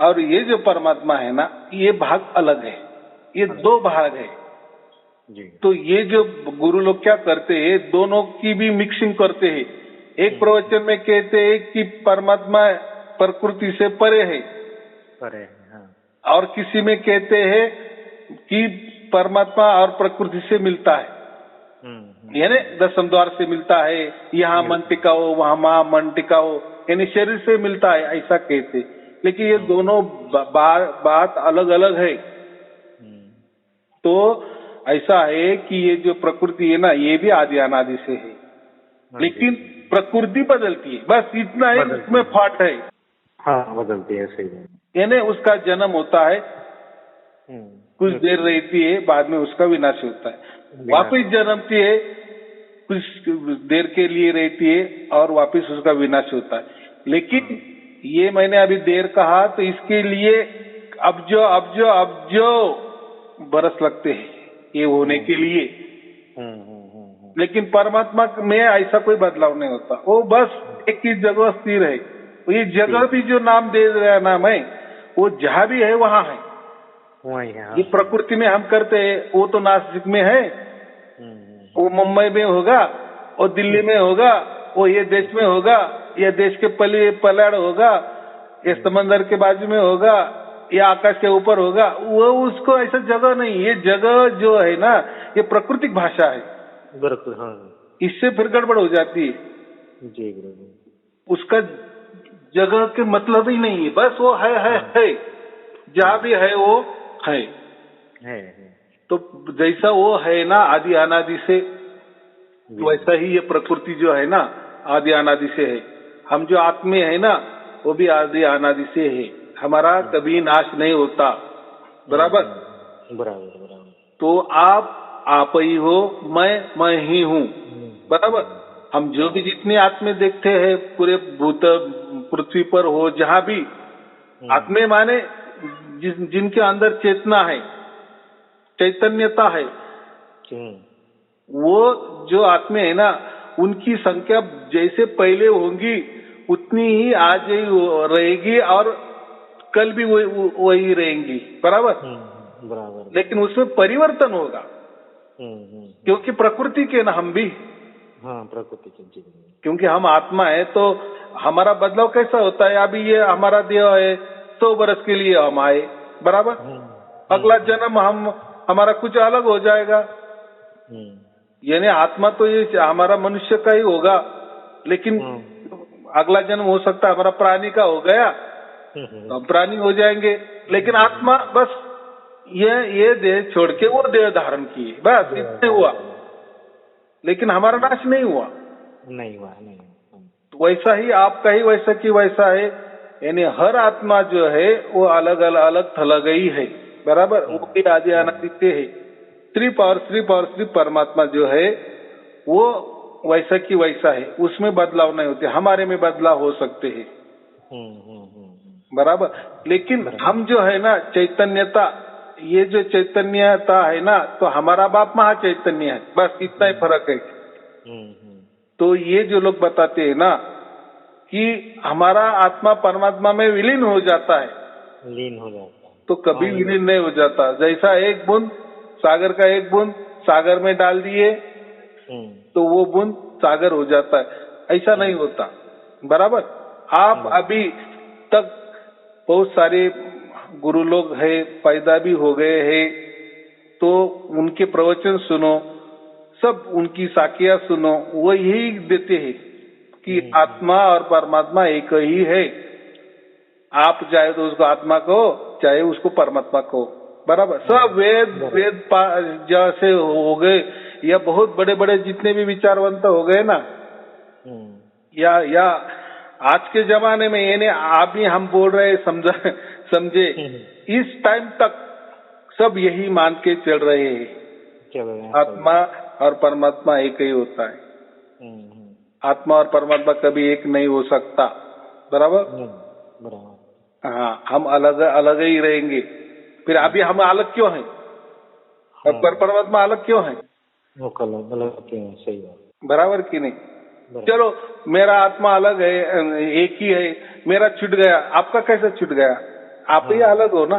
और ये जो परमात्मा है ना, ये भाग अलग है, ये 2 भाग है जी। तो ये जो गुरु लोग क्या करते हैं, दोनों की भी मिक्सिंग करते हैं। एक प्रवचन में कहते हैं कि परमात्मा प्रकृति से परे है, और किसी में कहते हैं कि परमात्मा और प्रकृति से मिलता है, यानी 10वें द्वार से मिलता है, यहाँ मन टिकाओ, वहाँ मन टिकाओ, यानी शरीर से मिलता है, ऐसा कहते। लेकिन ये दोनों बात अलग अलग है। तो ऐसा है कि ये जो प्रकृति है ना, ये भी आदि अनादि से है, लेकिन प्रकृति बदलती है, बस इतना ही उसमें फॉल्ट है। हाँ, बदलती है, सही है। यानी उसका जन्म होता है, कुछ देर रहती है, बाद में उसका विनाश होता है, वापिस जन्मती है, कुछ देर के लिए रहती है और वापिस उसका विनाश होता है। लेकिन ये मैंने अभी देर कहा, तो इसके लिए अब जो बरस लगते हैं ये होने के लिए। लेकिन परमात्मा में ऐसा कोई बदलाव नहीं होता, वो बस एक ही जगह स्थिर है। ये जगह भी जो नाम दे रहा नाम है, वो जहाँ भी है वहाँ है, वही है। ये प्रकृति में हम करते हैं, वो तो नासिक में है, वो मुंबई में होगा, वो दिल्ली में होगा, वो ये देश में होगा, ये देश के पलड़ होगा, ये समंदर के बाजू में होगा, या आकाश के ऊपर होगा, वो उसको ऐसा जगह नहीं। ये जगह जो है ना, ये प्राकृतिक भाषा है, इससे फिर गड़बड़ हो जाती है जी। उसका जगह के मतलब ही नहीं है, बस वो है जहाँ भी है वो है। तो जैसा वो है ना आदि अनादि से, वैसा ही ये प्रकृति जो है ना आदि अनादि से है। हम जो आत्मे है ना, वो भी आदि अनादि से है, हमारा कभी नाश नहीं होता। बराबर। तो आप ही हो, मैं ही हूँ। बराबर। हम जो भी जितनी आत्मे देखते हैं पूरे भूत पृथ्वी पर हो जहाँ भी, आत्मे माने जिनके अंदर चेतना है, चैतन्यता है, वो जो आत्मे है ना, उनकी संख्या जैसे पहले होंगी उतनी ही आज ही रहेगी और कल भी वही रहेंगी। बराबर। बराबर। लेकिन उसमें परिवर्तन होगा, क्योंकि प्रकृति के ना हम भी। हाँ, प्रकृति के जीवन। क्योंकि हम आत्मा है तो हमारा बदलाव कैसा होता है? अभी ये हमारा देह है, 100 वर्ष के लिए हम आए। बराबर। अगला जन्म हमारा कुछ अलग हो जाएगा। यानी आत्मा तो ये हमारा मनुष्य का ही होगा, लेकिन अगला जन्म हो सकता है हमारा प्राणी का हो गया, तो हम प्राणी हो जाएंगे। लेकिन आत्मा बस ये देह छोड़ के वो देह धारण किए, बस इतने हुआ। लेकिन हमारा नाश नहीं हुआ। नहीं हुआ। तो वैसा ही आपका ही वैसा की वैसा है। यानी हर आत्मा जो है वो अलग अलग थलग ही है। बराबर। वो भी आदि अनादि से है। सिर्फ और सिर्फ परमात्मा जो है वो वैसा की वैसा है, उसमें बदलाव नहीं होते। हमारे में बदलाव हो सकते हैं। बराबर। लेकिन हम जो है ना चैतन्यता, ये जो चैतन्यता है ना, तो हमारा बाप महा चैतन्य है, बस इतना ही फर्क है। तो ये जो लोग बताते हैं ना कि हमारा आत्मा परमात्मा में विलीन हो जाता है, लीन हो जाता है, तो कभी विलीन नहीं हो जाता। जैसा एक बूंद सागर का एक बूंद सागर में डाल दिए तो वो बूंद सागर हो जाता है, ऐसा नहीं होता। बराबर। आप अभी तक बहुत सारे गुरु लोग हैं, पैदा भी हो गए हैं, तो उनके प्रवचन सुनो, सब उनकी साखियां सुनो, वो यही देते हैं कि आत्मा और परमात्मा एक ही है। आप चाहे तो उसको आत्मा कहो, चाहे उसको परमात्मा कहो। बराबर। सब वेद जैसे हो गए, या बहुत बड़े बड़े जितने भी विचारवंत हो गए ना, या आज के जमाने में यानी आप भी हम बोल रहे समझे, इस टाइम तक सब यही मान के चल रहे हैं, आत्मा और परमात्मा एक ही होता है। आत्मा और परमात्मा कभी एक नहीं हो सकता। बराबर। हाँ, हम अलग अलग ही रहेंगे। फिर अभी हम अलग क्यों हैं? और परमात्मा अलग क्यों है? वो अलग क्यों है? सही बात। बराबर कि नहीं? चलो, मेरा आत्मा अलग है, एक ही है, मेरा छूट गया, आपका कैसे छूट गया? आप ही अलग हो ना।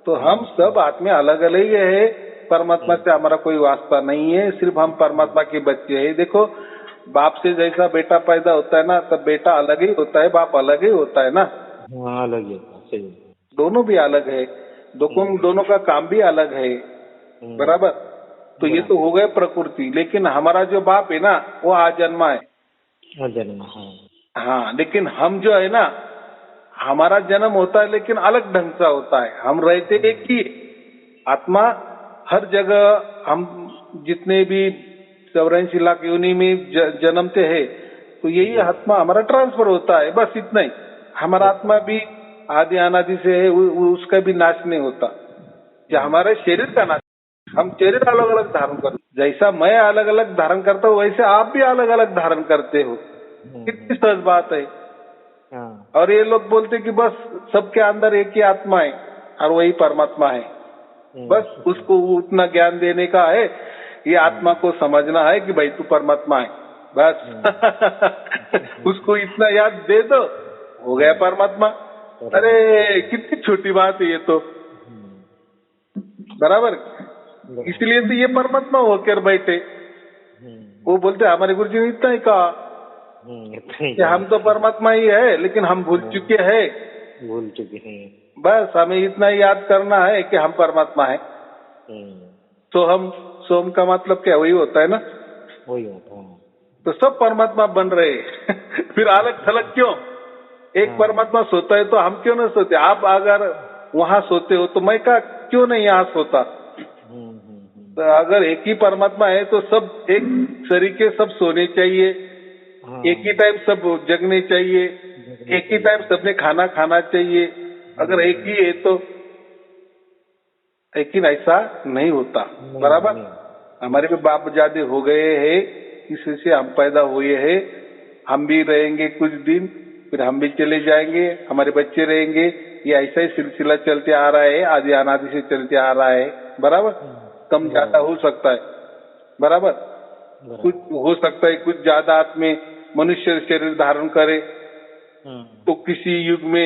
तो हम सब आत्मा अलग अलग ही है। परमात्मा से हमारा कोई वास्ता नहीं है, सिर्फ हम परमात्मा के बच्चे हैं। देखो, बाप से जैसा बेटा पैदा होता है ना, तब बेटा अलग ही होता है, बाप अलग ही होता है ना। हाँ, अलग ही होता है। सही। दोनों दोनों भी अलग है, दोनों का काम भी अलग है। बराबर। तो ये तो हो गए प्रकृति, लेकिन हमारा जो बाप है ना वो आजन्मा है। आजन्मा। हाँ, लेकिन हम जो है ना, हमारा जन्म होता है लेकिन अलग ढंग से होता है। हम रहते एक ही आत्मा हर जगह। हम जितने भी 84 लाख योनि में जन्मते हैं, तो यही आत्मा हमारा ट्रांसफर होता है, बस इतना ही। हमारा आत्मा भी आदि अनादि से है, उसका भी नाश नहीं होता। या हमारे शरीर का नाश, हम शरीर अलग अलग धारण करते, जैसा मैं अलग अलग धारण करता हूँ वैसे आप भी अलग अलग धारण करते हो। कितनी सहज बात है। और ये लोग बोलते कि बस सबके अंदर एक ही आत्मा है और वही परमात्मा है। बस उसको उतना ज्ञान देने का है, ये आत्मा को समझना है कि भाई तू परमात्मा है, बस। उसको इतना याद दे दो, हो गया परमात्मा। अरे कितनी छोटी बात है ये तो। बराबर। इसलिए तो ये परमात्मा होकर बैठे। वो बोलते हमारे गुरु जी ने इतना ही कहा कि हम तो परमात्मा ही है, लेकिन हम भूल चुके हैं। बस हमें इतना याद करना है कि हम परमात्मा है। तो हम सोम का मतलब क्या? वही होता है ना, वही होता है। तो सब परमात्मा बन रहे। फिर अलग थलग क्यों? एक परमात्मा सोता है तो हम क्यों नहीं सोते? आप अगर वहाँ सोते हो तो मैं क्यों नहीं यहाँ सोता? तो अगर एक ही परमात्मा है तो सब एक शरीर के सब सोने चाहिए, एक ही टाइम सब जगने चाहिए, एक ही टाइम सबने खाना खाना चाहिए। अगर एक ही है तो लेकिन ऐसा नहीं होता। बराबर, हमारे भी बाप जादे हो गए हैं, किसी से हम पैदा हुए हैं, हम भी रहेंगे कुछ दिन, फिर हम भी चले जाएंगे, हमारे बच्चे रहेंगे। ये ऐसा ही सिलसिला चलते आ रहा है, आदि अनादि से चलते आ रहा है। बराबर, कम ज्यादा हो सकता है। बराबर, कुछ हो सकता है कुछ ज्यादा आत्मे मनुष्य शरीर धारण करे, तो किसी युग में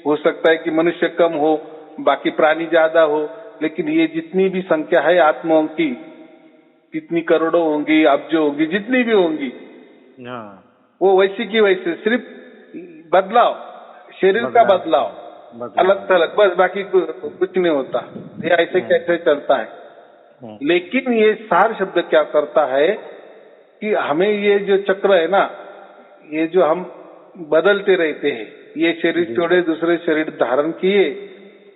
हो सकता है कि मनुष्य कम हो, बाकी प्राणी ज्यादा हो। लेकिन ये जितनी भी संख्या है आत्माओं की, कितनी करोड़ों होंगी, अब्जों होंगी, जितनी भी होंगी, वो वैसी की वैसे, सिर्फ बदलाव, शरीर का बदलाव अलग थलग, बस बाकी कुछ नहीं होता। ये ऐसे कैसे चलता है। लेकिन ये सार शब्द क्या करता है कि हमें ये जो चक्र है ना, ये जो हम बदलते रहते हैं, ये शरीर छोड़े दूसरे शरीर धारण किए,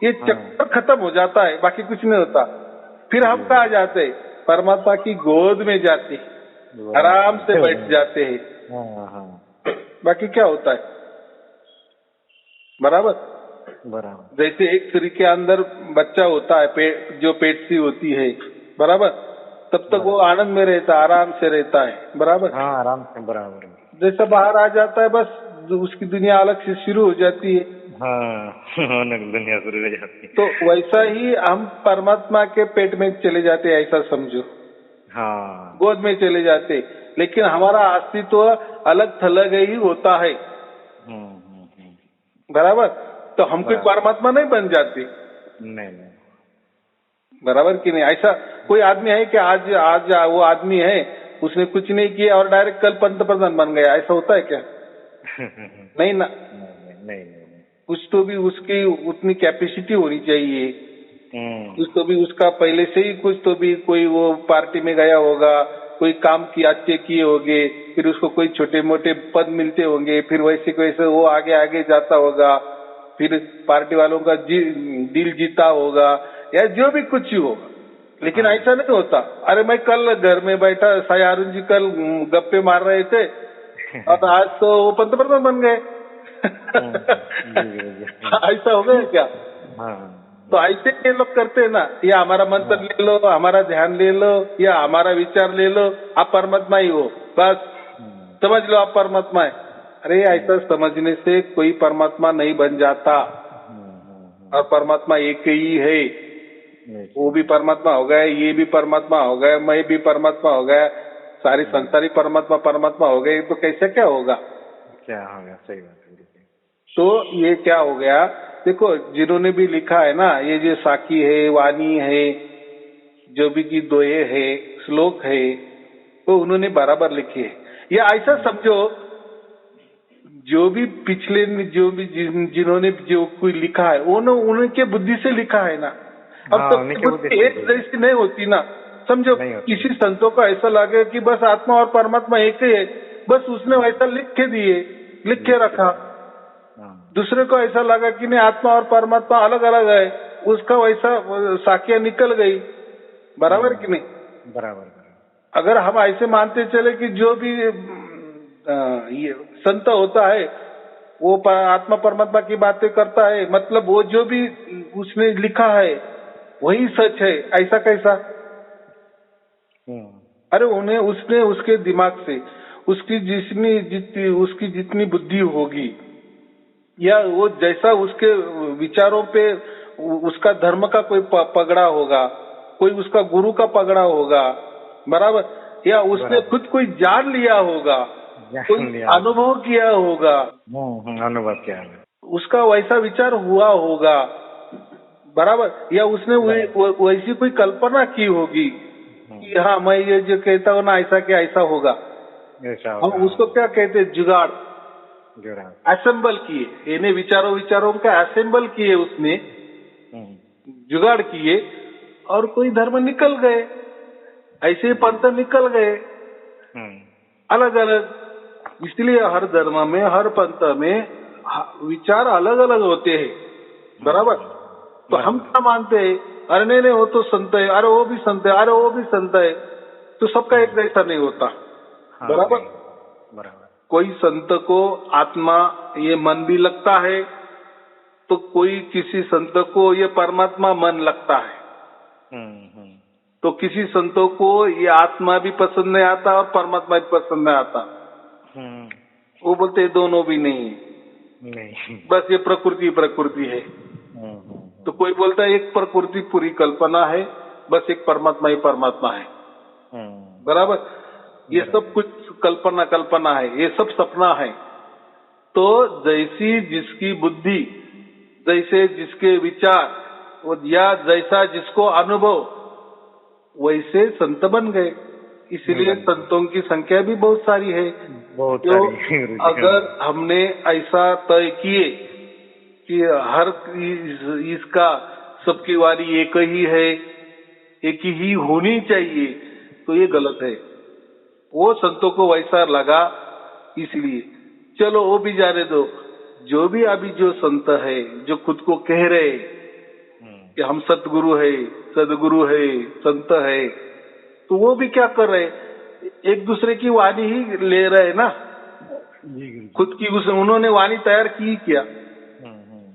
ये चक्कर खत्म हो जाता है, बाकी कुछ नहीं होता। फिर हम कहाँ जाते हैं? परमात्मा की गोद में जाते हैं, आराम से बैठ जाते हैं। बाकी क्या होता है? बराबर, जैसे एक स्त्री के अंदर बच्चा होता है, जो पेट सी होती है, बराबर, तब तक वो आनंद में रहता है, आराम से रहता है। बराबर, आराम से, बराबर। जैसा बाहर आ जाता है, बस उसकी दुनिया अलग से शुरू हो जाती है। दुनिया शुरू हो जाती है। तो वैसा ही हम परमात्मा के पेट में चले जाते हैं, ऐसा समझो। गोद में चले जाते, लेकिन हमारा अस्तित्व अलग थलग ही होता है। बराबर, तो हम कोई परमात्मा नहीं बन जाते। नहीं। बराबर कि नहीं? ऐसा कोई आदमी है कि आज वो आदमी है, उसने कुछ नहीं किया और डायरेक्ट कल पंतप्रधान बन गया, ऐसा होता है क्या? नहीं ना। नहीं। कुछ तो भी उसकी उतनी कैपेसिटी होनी चाहिए। कुछ तो भी उसका पहले से ही कुछ तो भी, कोई वो पार्टी में गया होगा, कोई काम की अच्छे किए होंगे, फिर उसको कोई छोटे मोटे पद मिलते होंगे, फिर वैसे वैसे वो आगे आगे जाता होगा, फिर पार्टी वालों का दिल जीता होगा, या जो भी कुछ ही होगा। लेकिन ऐसा नहीं होता। अरे मैं कल घर में बैठा, साई अरुण जी कल गप्पे मार रहे थे और आज तो वो पंतप्रधान बन गए। ऐसा हो गया क्या? तो ऐसे ये लोग करते हैं ना, या हमारा मंत्र ले लो, हमारा ध्यान ले लो, या हमारा विचार ले लो, आप परमात्मा ही हो, बस समझ लो आप परमात्मा है। अरे ऐसा समझने से कोई परमात्मा नहीं बन जाता। और परमात्मा एक ही है, वो भी परमात्मा हो गया, ये भी परमात्मा हो गया, मैं भी परमात्मा हो गया, सारी संसारी परमात्मा हो गए, तो कैसे क्या होगा? सही बात है। तो ये क्या हो गया? देखो, जिन्होंने भी लिखा है ना, ये जो साकी है, वाणी है, जो भी की दोहे है, श्लोक है, तो उन्होंने बराबर लिखे है। या ऐसा समझो, जो भी पिछले जिन्होंने जो कोई लिखा है, वो उनके बुद्धि से लिखा है ना। अब तो एक जैसी नहीं होती ना, समझो। किसी संतों का ऐसा लगे कि बस आत्मा और परमात्मा एक ही है, बस उसने वैसा लिख के रखा। दूसरे को ऐसा लगा कि नहीं, आत्मा और परमात्मा अलग अलग है, उसका वैसा साखियां निकल गई। बराबर कि नहीं? बराबर। अगर हम ऐसे मानते चले कि जो भी ये संत होता है वो आत्मा परमात्मा की बातें करता है, मतलब वो जो भी उसने लिखा है वही सच है, ऐसा कैसा? अरे उन्हें उसने उसके दिमाग से उसकी जितनी बुद्धि होगी, या वो जैसा उसके विचारों पे उसका धर्म का कोई पगड़ा होगा, कोई उसका गुरु का पगड़ा होगा, बराबर, या उसने खुद कोई जान लिया होगा, कोई अनुभव किया होगा, अनुभव किया, उसका वैसा विचार हुआ होगा, बराबर, या उसने वैसी कोई कल्पना की होगी कि हाँ मैं ये जो कहता हूँ ना ऐसा क्या ऐसा होगा। हम उसको क्या कहते हैं? जुगाड़। असेंबल किए, इन्हें विचारों का असेंबल किए, उसने जुगाड़ किए और कोई धर्म निकल गए, ऐसे पंथ निकल गए अलग अलग। इसलिए हर धर्म में, हर पंथ में विचार अलग अलग होते हैं। बराबर, तो हम क्या मानते हैं? अरे नहीं वो तो संत है, अरे वो भी संत है, अरे वो भी संत है, तो सबका एक जैसा नहीं होता। बराबर, कोई संत को आत्मा ये मन भी लगता है, तो कोई किसी संत को ये परमात्मा मन लगता है। तो किसी संतों को ये आत्मा भी पसंद नहीं आता और परमात्मा भी पसंद नहीं आता। वो बोलते दोनों भी नहीं है, नहीं। बस ये प्रकृति प्रकृति है। तो कोई बोलता है एक प्रकृति पूरी कल्पना है, बस एक परमात्मा ही परमात्मा है। बराबर, ये सब कुछ कल्पना कल्पना है, ये सब सपना है। तो जैसी जिसकी बुद्धि, जैसे जिसके विचार या जैसा जिसको अनुभव, वैसे संत बन गए। इसलिए संतों की संख्या भी बहुत सारी है। बहुत तो सारी। अगर हमने ऐसा तय किए कि हर इसका सबकी वारी एक ही है, एक ही होनी चाहिए, तो ये गलत है। वो संतों को वैसा लगा, इसलिए चलो वो भी जाने दो। जो भी अभी जो संत है, जो खुद को कह रहे कि हम सतगुरु है, सदगुरु है, संत है, तो वो भी क्या कर रहे, एक दूसरे की वाणी ही ले रहे ना। खुद की उन्होंने वाणी तैयार की क्या,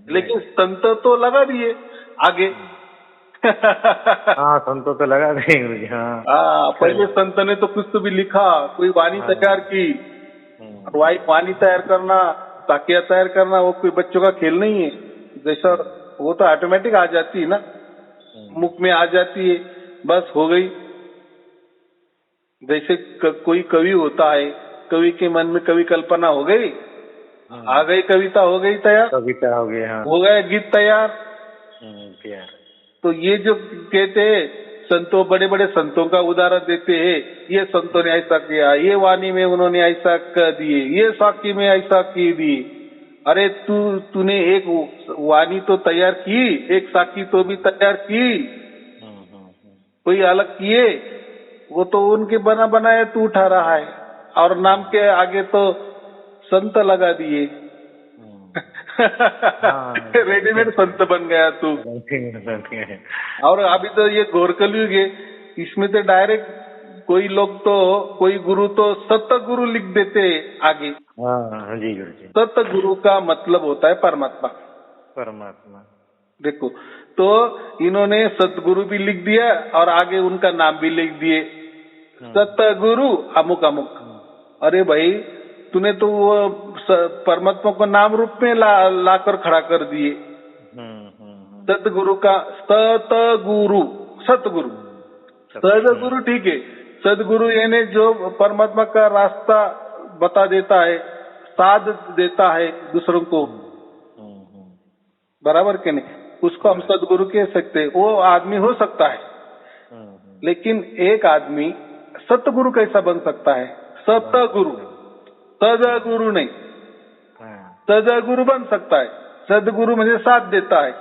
लेकिन संत तो लगा दिए आगे। हाँ, संत तो लगा देंगे गुरु जी। हाँ, पहले संत ने तो कुछ तो भी लिखा, कोई वाणी तैयार की। वाणी तैयार करना, ताकिया तैयार करना, वो कोई बच्चों का खेल नहीं है। जैसा वो तो ऑटोमेटिक आ जाती है ना, मुख में आ जाती है, बस हो गई। जैसे कोई कवि होता है, कवि के मन में कवि कल्पना हो गई, आ गई कविता, हो गई तैयार, कविता हो गई। हाँ, हो गया गीत तैयार। तो ये जो कहते हैं संतों, बड़े बड़े संतों का उदाहरण देते हैं, ये संतों ने ऐसा किया, ये वाणी में उन्होंने ऐसा कर दिए, ये साकी में ऐसा की दी। अरे तूने एक वाणी तो तैयार की, एक साकी तो भी तैयार की, कोई अलग किए, वो तो उनके बना बनाए तू उठा रहा है, और नाम के आगे तो संत लगा दिए। रेडीमेड संत बन गया तू। और अभी तो ये घोर कलयुग है, इसमें तो डायरेक्ट कोई लोग तो, कोई गुरु तो सतगुरु लिख देते आगे। हाँ जी गुरु जी। सतगुरु का मतलब होता है परमात्मा। परमात्मा, देखो, तो इन्होंने सतगुरु भी लिख दिया और आगे उनका नाम भी लिख दिए, सतगुरु अमुक अमुक। अरे भाई, तूने तो वो परमात्मा को नाम रूप में लाकर खड़ा कर दिए। सतगुरु का सतगुरु, सतगुरु, सदगुरु ठीक है। सदगुरु यानी जो परमात्मा का रास्ता बता देता है, साध देता है दूसरों को, बराबर के नहीं, उसको हम सदगुरु कह सकते हैं। वो आदमी हो सकता है, लेकिन एक आदमी सतगुरु कैसा बन सकता है? सतगुरु, सदगुरु नहीं, सदगुरु बन सकता है। सदगुरु मुझे साथ देता है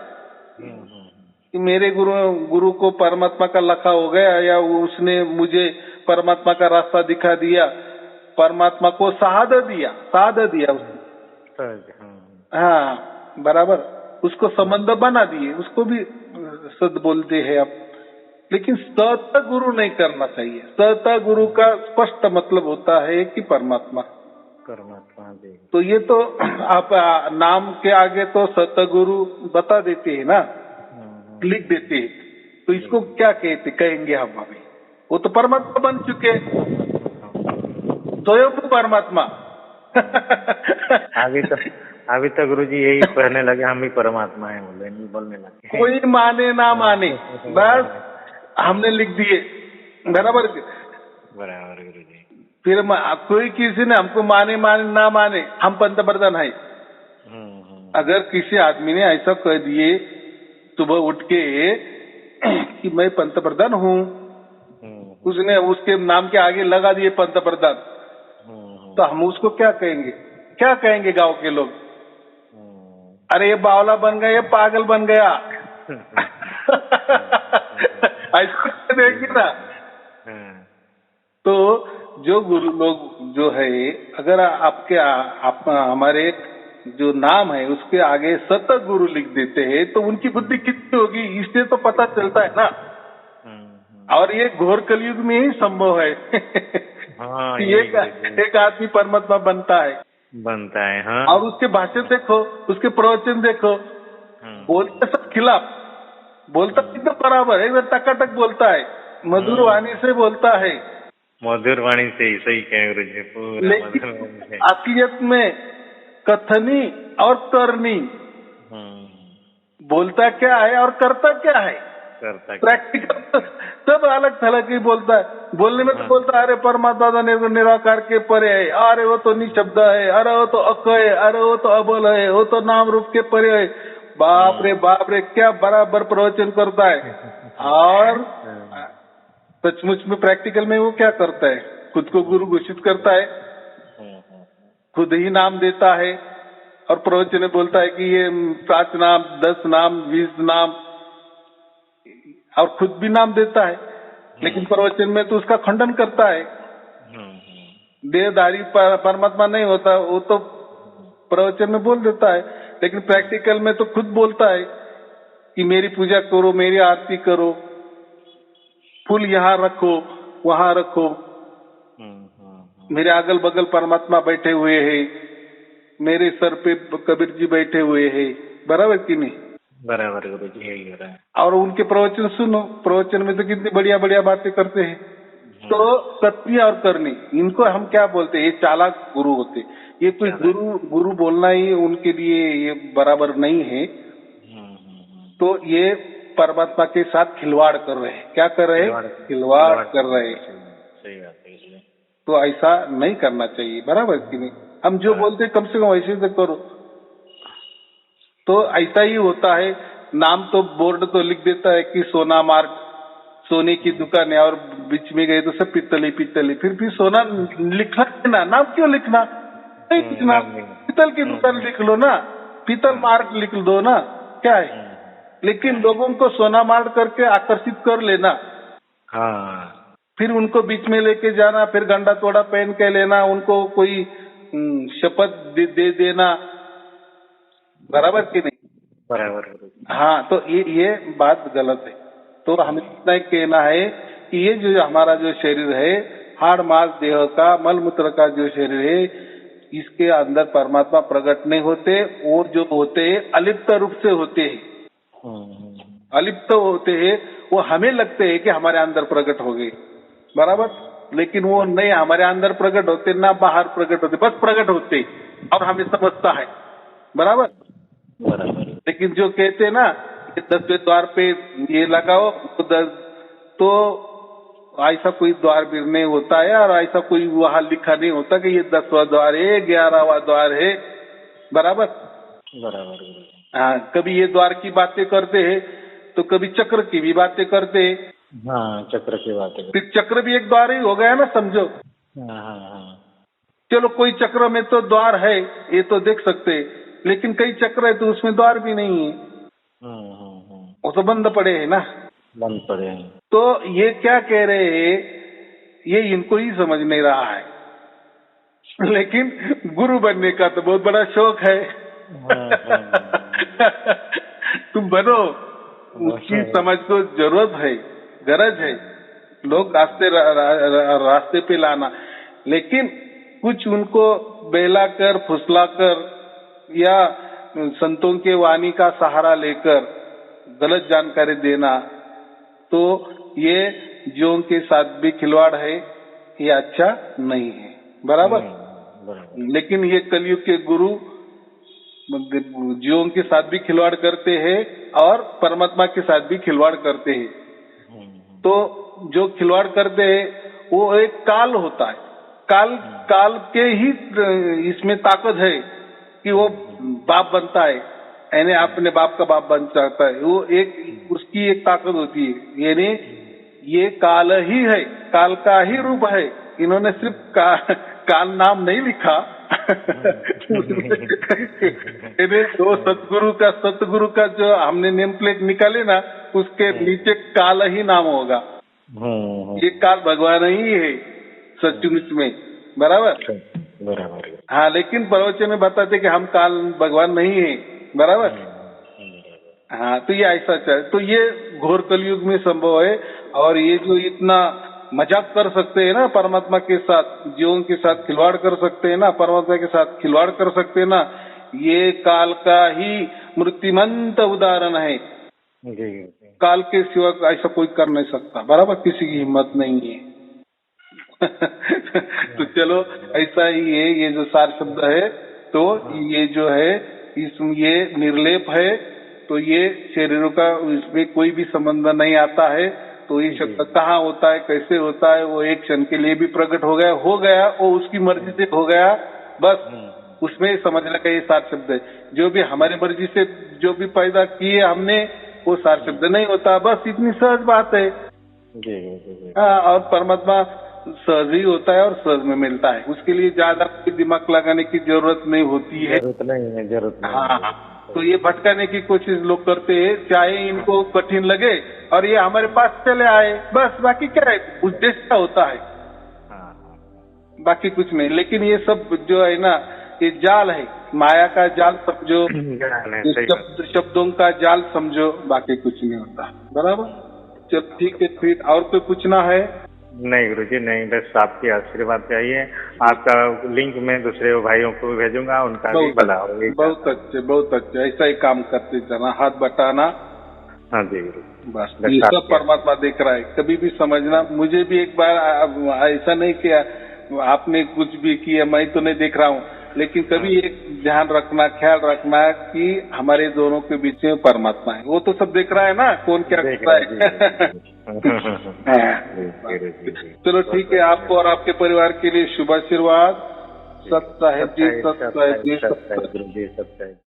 कि मेरे गुरु को परमात्मा का लखा हो गया, या उसने मुझे परमात्मा का रास्ता दिखा दिया, परमात्मा को साध दिया उसने। हाँ बराबर, उसको संबंध बना दिए, उसको भी सद बोलते हैं आप। लेकिन सतगुरु नहीं करना चाहिए। सतगुरु का स्पष्ट मतलब होता है कि परमात्मा। तो ये तो आप नाम के आगे तो सतगुरु बता देते हैं ना, लिख देते हैं, तो इसको क्या कहेंगे हम? अभी वो तो परमात्मा बन चुके, स्वयं परमात्मा। अभी तक गुरु जी यही कहने लगे हम ही परमात्मा है, बोलने लगे। कोई माने ना माने, बस हमने लिख दिए, बराबर गुरु जी। फिर कोई किसी ने हमको माने ना माने, हम पंतप्रधान है। अगर किसी आदमी ने ऐसा कह दिए सुबह उठ के कि मैं पंतप्रधान हूँ, उसने उसके नाम के आगे लगा दिए पंतप्रधान, तो हम उसको क्या कहेंगे? क्या कहेंगे गांव के लोग? अरे ये बावला बन गया, ये पागल बन गया। ऐसा देखेंगे ना। तो जो गुरु लोग जो है, अगर हमारे जो नाम है उसके आगे सतगुरु लिख देते हैं, तो उनकी बुद्धि कितनी होगी, इससे तो पता चलता है ना। और ये घोर कलयुग में ही संभव है। हाँ, एक आदमी परमात्मा बनता है। हाँ। और उसके भाषण देखो, उसके प्रवचन देखो, बोलते सब खिलाफ, बोलता एकदम बराबर, एकदम टकाटक बोलता है, मधुर वाणी से बोलता है, मधुर वाणी से ही, सही कहे गुरु जी, पूरा लेकिन मधुर वाणी से। हकीकत में कथनी और करनी, बोलता क्या है और करता क्या है, करता प्रैक्टिकल सब अलग थलग ही बोलता है। बोलने में तो बोलता है अरे परमात्मा तो निराकार के परे है, अरे वो तो निशब्द है, अरे वो तो अक है, अरे वो तो अबल है, वो तो नाम रूप के परे है। बाप रे क्या बराबर प्रवचन करता है। और सचमुच में प्रैक्टिकल में वो क्या करता है, खुद को गुरु घोषित करता है, खुद ही नाम देता है और प्रवचन में बोलता है कि ये 5 नाम 10 नाम 20 नाम, और खुद भी नाम देता है, लेकिन प्रवचन में तो उसका खंडन करता है। देहधारी परमात्मा नहीं होता, वो तो प्रवचन में बोल देता है, लेकिन प्रैक्टिकल में तो खुद बोलता है कि मेरी पूजा करो, मेरी आरती करो, फूल यहाँ रखो वहाँ रखो, मेरे अगल बगल परमात्मा बैठे हुए हैं, मेरे सर पे कबीर जी बैठे हुए हैं, बराबर कि नहीं? बराबर गुरु जी, यही हो रहा है। और उनके प्रवचन सुनो, प्रवचन में तो कितनी बढ़िया बढ़िया बातें करते हैं। तो कथनी और करनी, इनको हम क्या बोलते हैं, ये चालाक गुरु होते। ये कोई गुरु बोलना ही उनके लिए ये बराबर नहीं है। तो ये परमात्मा के साथ खिलवाड़ कर रहे हैं। क्या कर रहे हैं? खिलवाड़ कर रहे हैं। सही बात है। तो ऐसा नहीं करना चाहिए, बराबर कि नहीं? हम जो बोलते कम से कम वैसे तो करो। तो ऐसा ही होता है, नाम तो बोर्ड तो लिख देता है कि सोना मार्ग, सोने की दुकान है, और बीच में गए तो सब पित्तली, फिर भी सोना लिखना है ना, नाम क्यों लिखना? नहीं लिखना, पीतल की दुकान लिख लो ना, पीतल मार्ग लिख दो ना, क्या है? लेकिन लोगों को सोना मार्ग करके आकर्षित कर लेना, फिर उनको बीच में लेके जाना, फिर गंडा तोड़ा पहन के लेना, उनको कोई शपथ दे देना, बराबर कि नहीं? बराबर। हाँ, तो ये बात गलत है। तो हमें इतना ही कहना है कि ये जो हमारा जो शरीर है, हाड़ मांस देह का मल मूत्र का जो शरीर है, इसके अंदर परमात्मा प्रकट नहीं होते, और जो होते हैं अलिप्त रूप से होते हैं। अलिप्त होते हैं, वो हमें लगते हैं कि हमारे अंदर प्रकट हो गए, बराबर, लेकिन वो नहीं, हमारे अंदर प्रकट होते ना बाहर प्रकट होते, बस प्रकट होते और हमें समझता है, बराबर। लेकिन जो कहते ना 10वें द्वार पे ये लगाओ तो ऐसा कोई द्वार भी नहीं होता है, और ऐसा कोई वहां लिखा नहीं होता कि ये 10वां द्वार है, 11वां द्वार है, बराबर। हाँ, कभी ये द्वार की बातें करते हैं तो कभी चक्र की भी बातें करते हैं। चक्र की बातें, फिर चक्र भी एक द्वार ही हो गया ना, समझो। चलो कोई चक्र में तो द्वार है, ये तो देख सकते हैं, लेकिन कई चक्र है तो उसमें द्वार भी नहीं है, वो तो बंद पड़े हैं ना, बंद पड़े हैं। तो ये क्या कह रहे हैं, ये इनको ही समझ नहीं रहा है। लेकिन गुरु बनने का तो बहुत बड़ा शौक है। तुम बनो, उसकी समझ को जरूरत है, गरज है, लोग रास्ते पे लाना, लेकिन कुछ उनको बहलाकर फुसलाकर या संतों के वाणी का सहारा लेकर गलत जानकारी देना, तो ये जीवों के साथ भी खिलवाड़ है, ये अच्छा नहीं है, बराबर। लेकिन ये कलयुग के गुरु जीवों के साथ भी खिलवाड़ करते हैं और परमात्मा के साथ भी खिलवाड़ करते हैं। तो जो खिलवाड़ करते हैं वो एक काल होता है, काल के ही इसमें ताकत है कि वो बाप बनता है, यानी अपने बाप का बाप बन जाता है, वो एक उसकी एक ताकत होती है। यानी ये काल ही है, काल का ही रूप है। इन्होंने सिर्फ काल नाम नहीं लिखा। तो सतगुरु का जो हमने नेम प्लेट निकाले ना, उसके नीचे काल ही नाम होगा। ये काल भगवान ही है सचमुच में, बराबर। हाँ, लेकिन प्रवचन में बताते कि हम काल भगवान नहीं है, बराबर। हाँ, तो ये ऐसा चल, तो ये घोर कलयुग में संभव है। और ये जो इतना मजाक कर सकते हैं ना परमात्मा के साथ, जीवों के साथ खिलवाड़ कर सकते हैं ना, परमात्मा के साथ खिलवाड़ कर सकते हैं ना, ये काल का ही मूर्तिमंत उदाहरण है। काल के सिवा ऐसा कोई कर नहीं सकता, बराबर, किसी की हिम्मत नहीं है। तो चलो ऐसा ही है, ये जो सार शब्द है तो ये जो है ये निर्लेप है, तो ये शरीरों का इसमें कोई भी संबंध नहीं आता है। तो ये शब्द कहाँ होता है, कैसे होता है, वो एक क्षण के लिए भी प्रकट हो गया वो उसकी मर्जी से हो गया, बस उसमें समझने का ये सार शब्द है। जो भी हमारी मर्जी से जो भी पैदा किए हमने, वो सार शब्द नहीं होता, बस इतनी सहज बात है। हाँ, और परमात्मा सहज ही होता है और सहज में मिलता है, उसके लिए ज्यादा दिमाग लगाने की जरूरत नहीं होती है। जरूरत नहीं। हाँ, तो ये भटकाने की कोशिश लोग करते हैं, चाहे इनको कठिन लगे और ये हमारे पास चले आए, बस, बाकी क्या है, उद्देश्य होता है, बाकी कुछ नहीं। लेकिन ये सब जो है ना, ये जाल है, माया का जाल समझो, शब्दों का जाल समझो, बाकी कुछ नहीं होता, बराबर। चल ठीक है, फिर और कोई पूछना है? नहीं गुरुजी नहीं, बस आपकी आशीर्वाद चाहिए। आपका लिंक मैं दूसरे भाइयों को भेजूंगा, उनका भी भला होगा। बहुत अच्छे, ऐसा ही काम करते जाना, हाथ बटाना। हाँ जी गुरु, बस ये सब परमात्मा देख रहा है, कभी भी समझना। मुझे भी एक बार ऐसा नहीं किया, आपने कुछ भी किया, मैं तो नहीं देख रहा हूँ, लेकिन कभी एक ध्यान रखना, ख्याल रखना कि हमारे दोनों के बीच में परमात्मा है, वो तो सब देख रहा है ना, कौन क्या कर रहा है। चलो ठीक है, आपको और आपके परिवार के लिए शुभ आशीर्वाद। सत्य है जी, सत्य है जी, सत्य है।